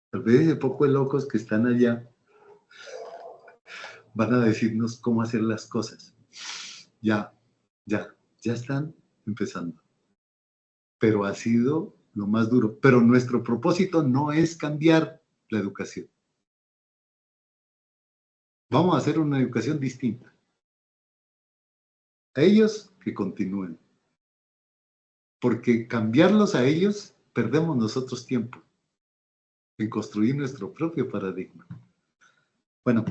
Tal vez de poco de locos que están allá van a decirnos cómo hacer las cosas. Ya están empezando. Pero ha sido lo más duro. Pero nuestro propósito no es cambiar la educación. Vamos a hacer una educación distinta. A ellos que continúen. Porque cambiarlos a ellos, perdemos nosotros tiempo en construir nuestro propio paradigma. Bueno,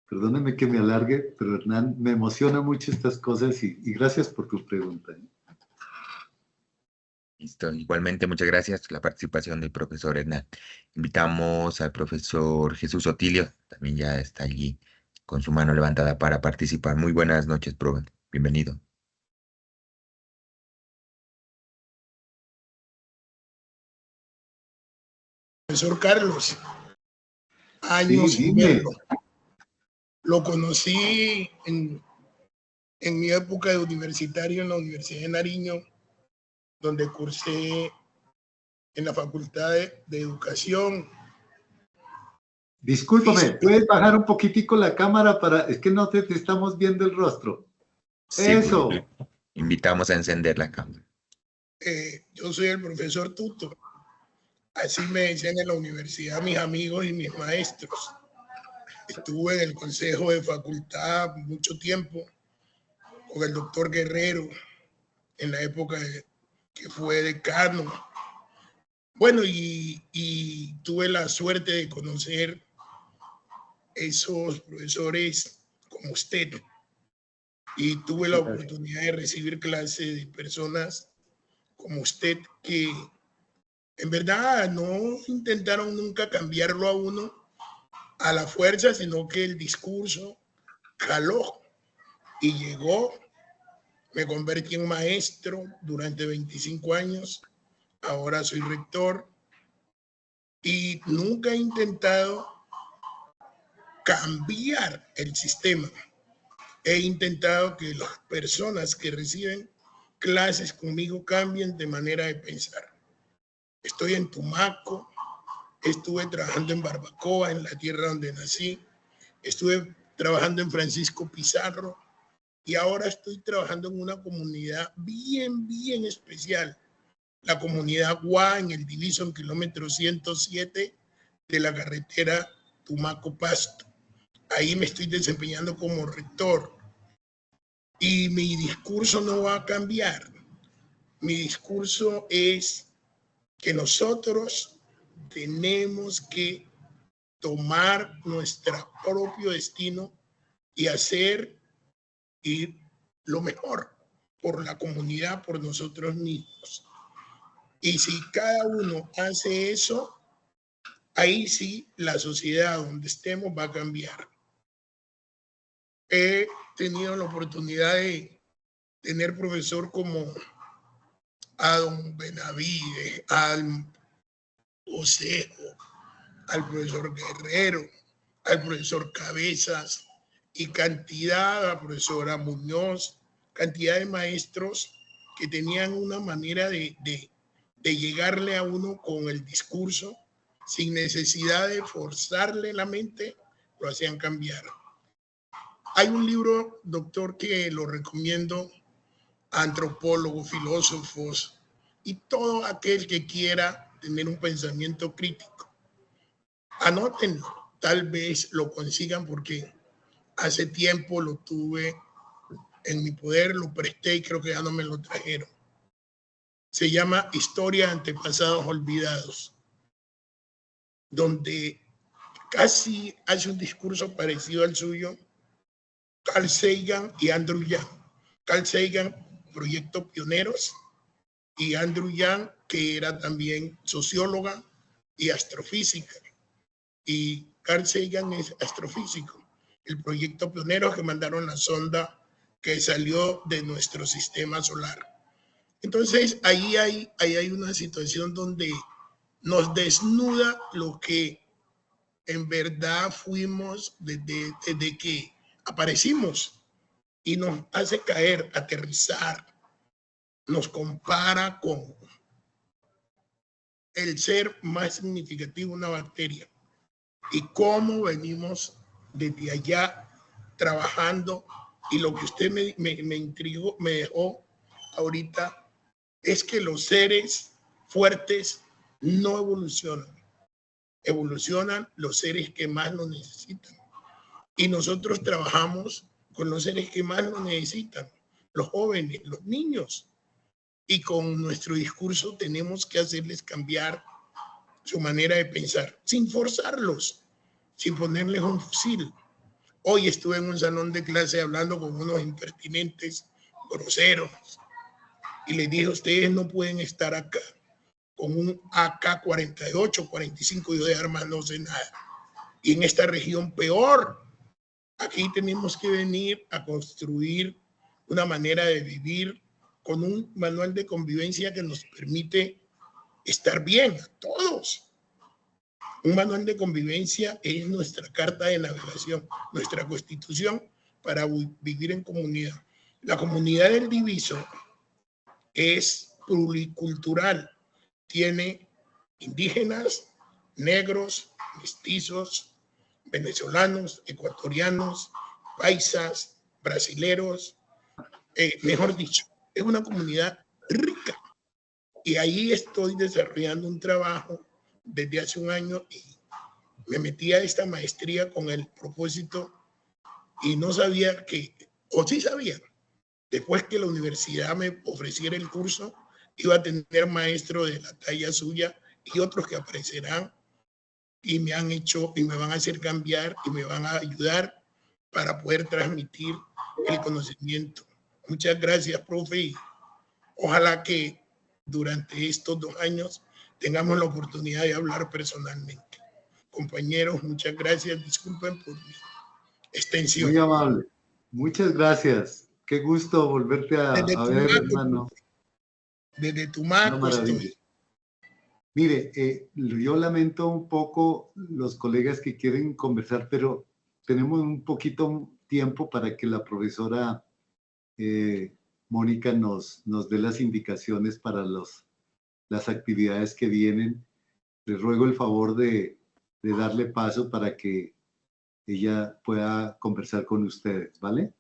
perdóname que me alargue, pero Hernán, me emociona mucho estas cosas y gracias por tu pregunta. Listo, igualmente muchas gracias por la participación del profesor Hernán. Invitamos al profesor Jesús Otilio, también ya está allí con su mano levantada para participar. Muy buenas noches, profe. Bienvenido. Profesor Carlos, años sin verlo. Lo conocí en mi época de universitario en la Universidad de Nariño, donde cursé en la Facultad de Educación. Discúlpame, ¿puedes bajar un poquitico la cámara para... Es que no te estamos viendo el rostro. Sí, Eso. Invitamos a encender la cámara. Yo soy el profesor Tuto. Así me decían en la universidad mis amigos y mis maestros. Estuve en el consejo de facultad mucho tiempo con el doctor Guerrero en la época que fue decano. Bueno, y tuve la suerte de conocer esos profesores como usted, y tuve la oportunidad de recibir clases de personas como usted que en verdad no intentaron nunca cambiarlo a uno a la fuerza, sino que el discurso caló y llegó. Me convertí en maestro durante 25 años, ahora soy rector y nunca he intentado cambiar el sistema. He intentado que las personas que reciben clases conmigo cambien de manera de pensar. Estoy en Tumaco, estuve trabajando en Barbacoa, en la tierra donde nací, estuve trabajando en Francisco Pizarro y ahora estoy trabajando en una comunidad bien especial, la comunidad Guá, en el Diviso, en kilómetro 107 de la carretera Tumaco-Pasto. Ahí me estoy desempeñando como rector y mi discurso no va a cambiar. Mi discurso es que nosotros tenemos que tomar nuestro propio destino y hacer ir lo mejor por la comunidad, por nosotros mismos. Y si cada uno hace eso, ahí sí la sociedad donde estemos va a cambiar. He tenido la oportunidad de tener profesor como a don Benavides, al Osejo, al profesor Guerrero, al profesor Cabezas y cantidad, a la profesora Muñoz, cantidad de maestros que tenían una manera de llegarle a uno con el discurso sin necesidad de forzarle la mente, lo hacían cambiar. Hay un libro, doctor, que lo recomiendo a antropólogos, filósofos y todo aquel que quiera tener un pensamiento crítico. Anótenlo, tal vez lo consigan porque hace tiempo lo tuve en mi poder, lo presté y creo que ya no me lo trajeron. Se llama Historia de Antepasados Olvidados, donde casi hace un discurso parecido al suyo Carl Sagan y Andrew Yang. Carl Sagan, Proyecto Pioneros, y Andrew Yang, que era también socióloga y astrofísica. Y Carl Sagan es astrofísico. El Proyecto Pioneros, que mandaron la sonda que salió de nuestro sistema solar. Entonces, ahí hay una situación donde nos desnuda lo que en verdad fuimos desde que aparecimos y nos hace caer, aterrizar, nos compara con el ser más significativo, una bacteria, y cómo venimos desde allá trabajando. Y lo que usted me intrigó, me dejó ahorita, es que los seres fuertes no evolucionan. Evolucionan los seres que más lo necesitan. Y nosotros trabajamos con los seres que más lo necesitan, los jóvenes, los niños. Y con nuestro discurso tenemos que hacerles cambiar su manera de pensar, sin forzarlos, sin ponerles un fusil. Hoy estuve en un salón de clase hablando con unos impertinentes, groseros, y les dije, ustedes no pueden estar acá con un AK-48, 45 yo de armas no sé nada. Y en esta región peor. Aquí tenemos que venir a construir una manera de vivir con un manual de convivencia que nos permite estar bien a todos. Un manual de convivencia es nuestra carta de navegación, nuestra constitución para vivir en comunidad. La comunidad del Diviso es pluricultural, tiene indígenas, negros, mestizos, venezolanos, ecuatorianos, paisas, brasileros, mejor dicho, es una comunidad rica. Y ahí estoy desarrollando un trabajo desde hace un año y me metí a esta maestría con el propósito y no sabía que, o sí sabía, después que la universidad me ofreciera el curso, iba a tener maestro de la talla suya y otros que aparecerán y me han hecho y me van a hacer cambiar y me van a ayudar para poder transmitir el conocimiento. Muchas gracias, profe, y ojalá que durante estos 2 años tengamos la oportunidad de hablar personalmente. Compañeros, muchas gracias. Disculpen por mi extensión. Muy amable. Muchas gracias. Qué gusto volverte a ver, hermano. Desde tu Una maco maravilla. estoy. Mire, yo lamento un poco los colegas que quieren conversar, pero tenemos un poquito tiempo para que la profesora Mónica nos dé las indicaciones para las actividades que vienen. Les ruego el favor de darle paso para que ella pueda conversar con ustedes, ¿vale?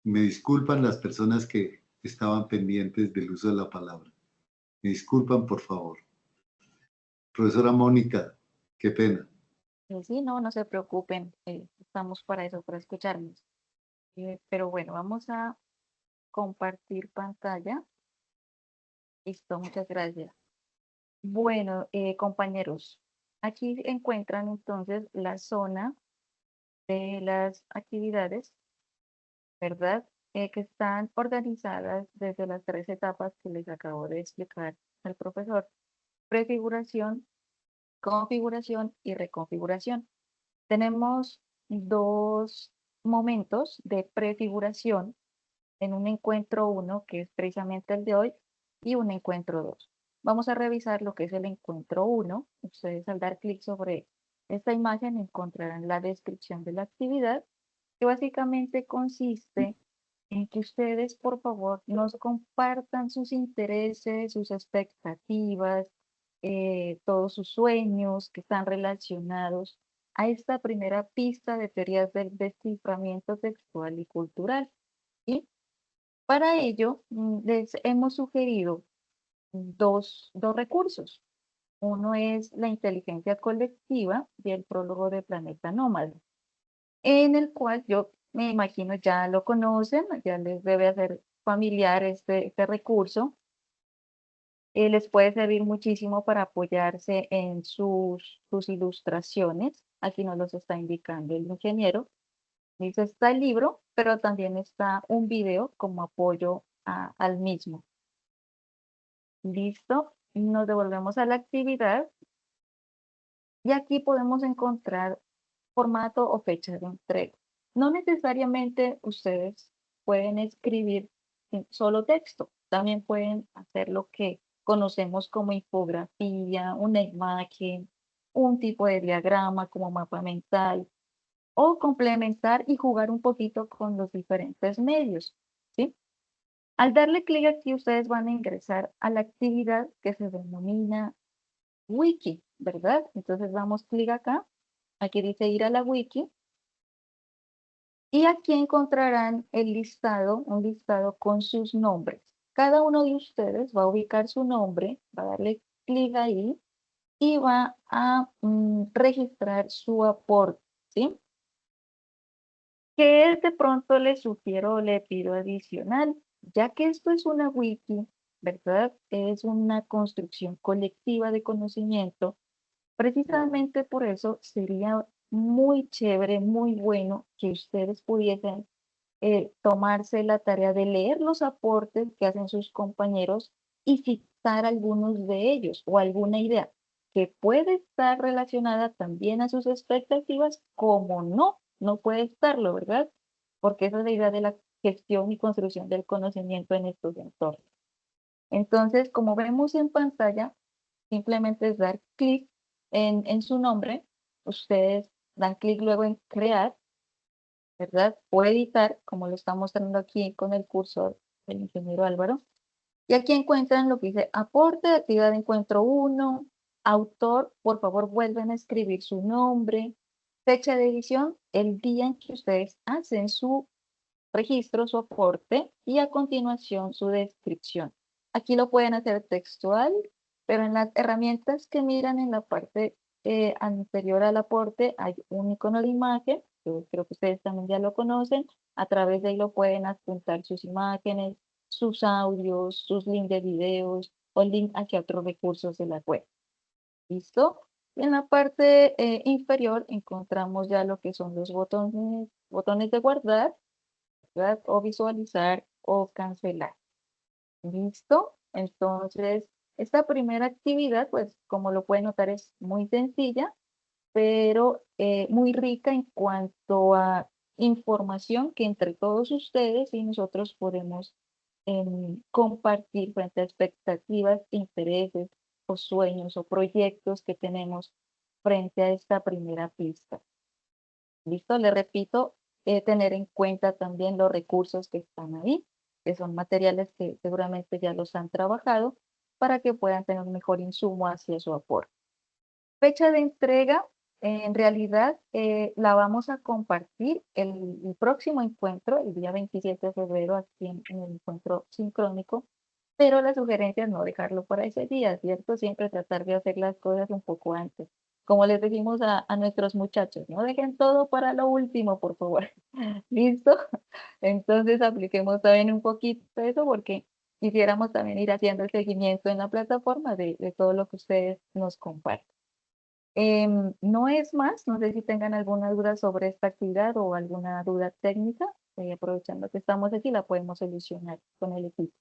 Me disculpan las personas que estaban pendientes del uso de la palabra. Me disculpan, por favor. Profesora Mónica, qué pena. Sí, no, no se preocupen, estamos para eso, para escucharnos. Pero bueno, vamos a compartir pantalla. Listo, muchas gracias. Bueno, compañeros, aquí encuentran entonces la zona de las actividades, ¿verdad? Que están organizadas desde las 3 etapas que les acabo de explicar el profesor: prefiguración, configuración y reconfiguración. Tenemos 2 momentos de prefiguración en un encuentro 1, que es precisamente el de hoy, y un encuentro 2. Vamos a revisar lo que es el encuentro 1. Ustedes, al dar clic sobre esta imagen, encontrarán la descripción de la actividad, que básicamente consiste en que ustedes, por favor, nos compartan sus intereses, sus expectativas, todos sus sueños que están relacionados a esta primera pista de teorías del desciframiento textual y cultural. ¿Sí? Para ello, les hemos sugerido dos recursos. Uno es la inteligencia colectiva y el prólogo de Planeta Nómada, en el cual yo me imagino ya lo conocen, ya les debe hacer familiar este recurso. Les puede servir muchísimo para apoyarse en sus ilustraciones. Aquí nos los está indicando el ingeniero. Dice, está el libro, pero también está un video como apoyo al mismo. Listo, nos devolvemos a la actividad y aquí podemos encontrar formato o fecha de entrega. No necesariamente ustedes pueden escribir solo texto, también pueden hacer lo que conocemos como infografía, una imagen, un tipo de diagrama como mapa mental, o complementar y jugar un poquito con los diferentes medios, ¿sí? Al darle clic aquí, ustedes van a ingresar a la actividad que se denomina Wiki, ¿verdad? Entonces damos clic acá, aquí dice ir a la Wiki, y aquí encontrarán el listado, un listado con sus nombres. Cada uno de ustedes va a ubicar su nombre, va a darle clic ahí y va a registrar su aporte, ¿sí? ¿Qué de pronto le sugiero o le pido adicional? Ya que esto es una wiki, ¿verdad? Es una construcción colectiva de conocimiento. Precisamente por eso sería muy chévere, muy bueno que ustedes pudiesen tomarse la tarea de leer los aportes que hacen sus compañeros y citar algunos de ellos o alguna idea que puede estar relacionada también a sus expectativas, como no puede estarlo, ¿verdad? Porque esa es la idea de la gestión y construcción del conocimiento en estos entornos. Entonces, como vemos en pantalla, simplemente es dar clic en su nombre, ustedes dan clic luego en crear, ¿verdad? O editar, como lo está mostrando aquí con el curso del ingeniero Álvaro. Y aquí encuentran lo que dice aporte de actividad de encuentro 1, autor, por favor vuelven a escribir su nombre, fecha de edición, el día en que ustedes hacen su registro, su aporte, y a continuación su descripción. Aquí lo pueden hacer textual, pero en las herramientas que miran en la parte anterior al aporte hay un icono de imagen, yo creo que ustedes también ya lo conocen. A través de ahí lo pueden adjuntar sus imágenes, sus audios, sus links de videos o link hacia otros recursos de la web. ¿Listo? Y en la parte inferior encontramos ya lo que son los botones de guardar, ¿verdad? O visualizar o cancelar. ¿Listo? Entonces, esta primera actividad, pues como lo pueden notar, es muy sencilla, pero muy rica en cuanto a información que entre todos ustedes y nosotros podemos compartir frente a expectativas, intereses o sueños o proyectos que tenemos frente a esta primera pista. ¿Listo? Le repito, tener en cuenta también los recursos que están ahí, que son materiales que seguramente ya los han trabajado para que puedan tener un mejor insumo hacia su aporte. Fecha de entrega, en realidad la vamos a compartir el próximo encuentro, el día 27 de febrero, aquí en el encuentro sincrónico, pero la sugerencia es no dejarlo para ese día, ¿cierto? Siempre tratar de hacer las cosas un poco antes. Como les decimos a nuestros muchachos, no dejen todo para lo último, por favor. ¿Listo? Entonces apliquemos también un poquito eso porque quisiéramos también ir haciendo el seguimiento en la plataforma de todo lo que ustedes nos comparten. No es más, no sé si tengan alguna duda sobre esta actividad o alguna duda técnica, aprovechando que estamos aquí, la podemos solucionar con el equipo.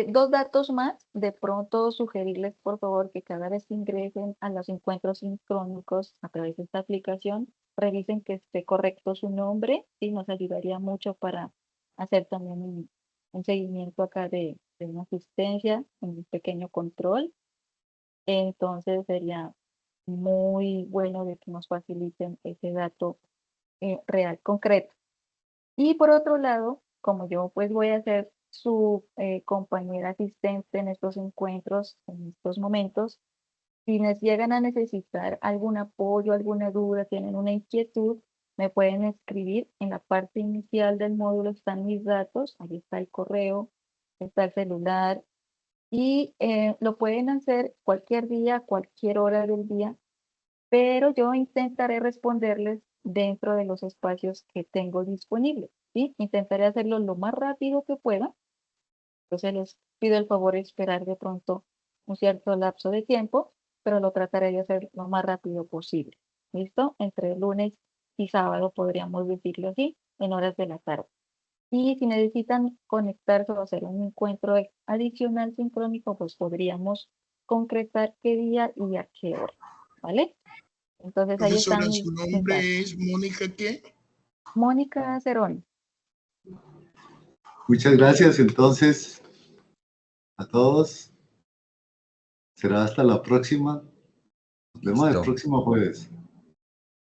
Dos datos más, de pronto sugerirles por favor que cada vez que ingresen a los encuentros sincrónicos a través de esta aplicación, revisen que esté correcto su nombre y nos ayudaría mucho para hacer también un seguimiento acá de una asistencia, un pequeño control. Entonces sería muy bueno de que nos faciliten ese dato real, concreto. Y por otro lado, como yo pues voy a ser su compañera asistente en estos encuentros, en estos momentos, si les llegan a necesitar algún apoyo, alguna duda, tienen una inquietud, me pueden escribir. En la parte inicial del módulo están mis datos, ahí está el correo, está el celular, y lo pueden hacer cualquier día, cualquier hora del día, pero yo intentaré responderles dentro de los espacios que tengo disponibles, ¿sí? Intentaré hacerlo lo más rápido que pueda. Entonces les pido el favor de esperar de pronto un cierto lapso de tiempo, pero lo trataré de hacer lo más rápido posible. ¿Listo? Entre lunes y sábado podríamos decirlo así, en horas de la tarde. Y si necesitan conectarse o hacer un encuentro adicional sincrónico, pues podríamos concretar qué día y a qué hora, ¿vale? Entonces ahí Profesora, están ¿su mis datos. nombre es Mónica qué? Mónica Cerón. Muchas gracias entonces a todos. Será hasta la próxima. Nos vemos el Listo. próximo jueves.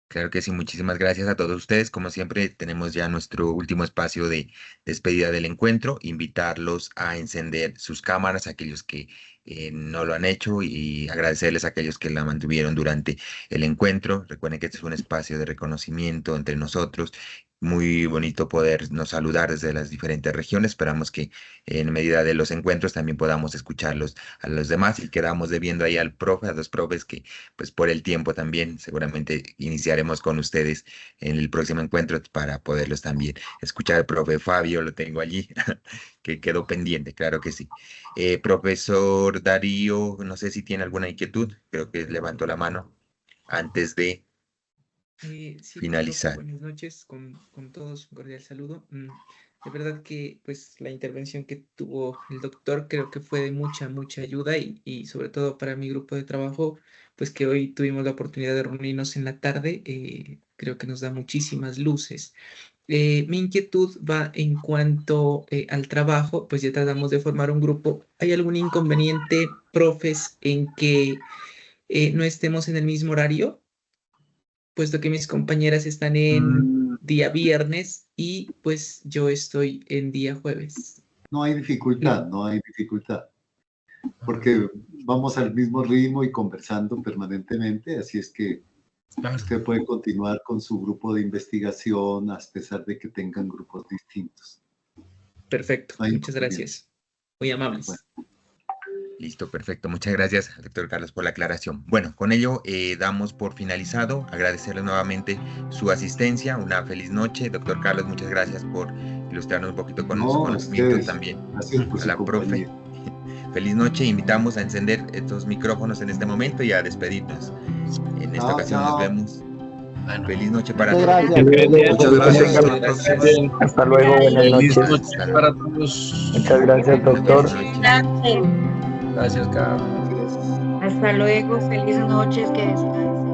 Claro que sí, muchísimas gracias a todos ustedes. Como siempre, tenemos ya nuestro último espacio de despedida del encuentro. Invitarlos a encender sus cámaras, aquellos que no lo han hecho, y agradecerles a aquellos que la mantuvieron durante el encuentro. Recuerden que este es un espacio de reconocimiento entre nosotros. Muy bonito podernos saludar desde las diferentes regiones. Esperamos que en medida de los encuentros también podamos escucharlos a los demás, y quedamos debiendo ahí al profe, a los profes que pues por el tiempo también seguramente iniciaremos con ustedes en el próximo encuentro para poderlos también escuchar. El profe Fabio lo tengo allí, que quedó pendiente, claro que sí. Profesor Darío, no sé si tiene alguna inquietud, creo que levantó la mano antes de Sí, profe, finalizar. buenas noches, con todos un cordial saludo. De verdad que pues la intervención que tuvo el doctor creo que fue de mucha ayuda y sobre todo para mi grupo de trabajo, pues que hoy tuvimos la oportunidad de reunirnos en la tarde, creo que nos da muchísimas luces. Mi inquietud va en cuanto al trabajo, pues ya tratamos de formar un grupo. ¿Hay algún inconveniente, profes, en que no estemos en el mismo horario? Puesto que mis compañeras están en día viernes y pues yo estoy en día jueves. No hay dificultad, no hay dificultad, porque vamos al mismo ritmo y conversando permanentemente, así es que usted puede continuar con su grupo de investigación a pesar de que tengan grupos distintos. Perfecto, No hay muchas inconveniente. gracias. Muy amables. Bueno. Listo, perfecto. Muchas gracias, doctor Carlos, por la aclaración. Bueno, con ello damos por finalizado. Agradecerles nuevamente su asistencia. Una feliz noche. Doctor Carlos, muchas gracias por ilustrarnos un poquito con No, sus a conocimientos ustedes. también. Gracias por A su la profe. compañía. feliz noche. Invitamos a encender estos micrófonos en este momento y a despedirnos. En esta ocasión nos vemos. Bueno. Feliz noche para Muchas todos. gracias. Muchas gracias. Gracias. Hasta luego, buenas Feliz noches. noche para todos. Muchas gracias, doctor. Gracias, Carlos. Hasta luego, feliz noches, que descansen.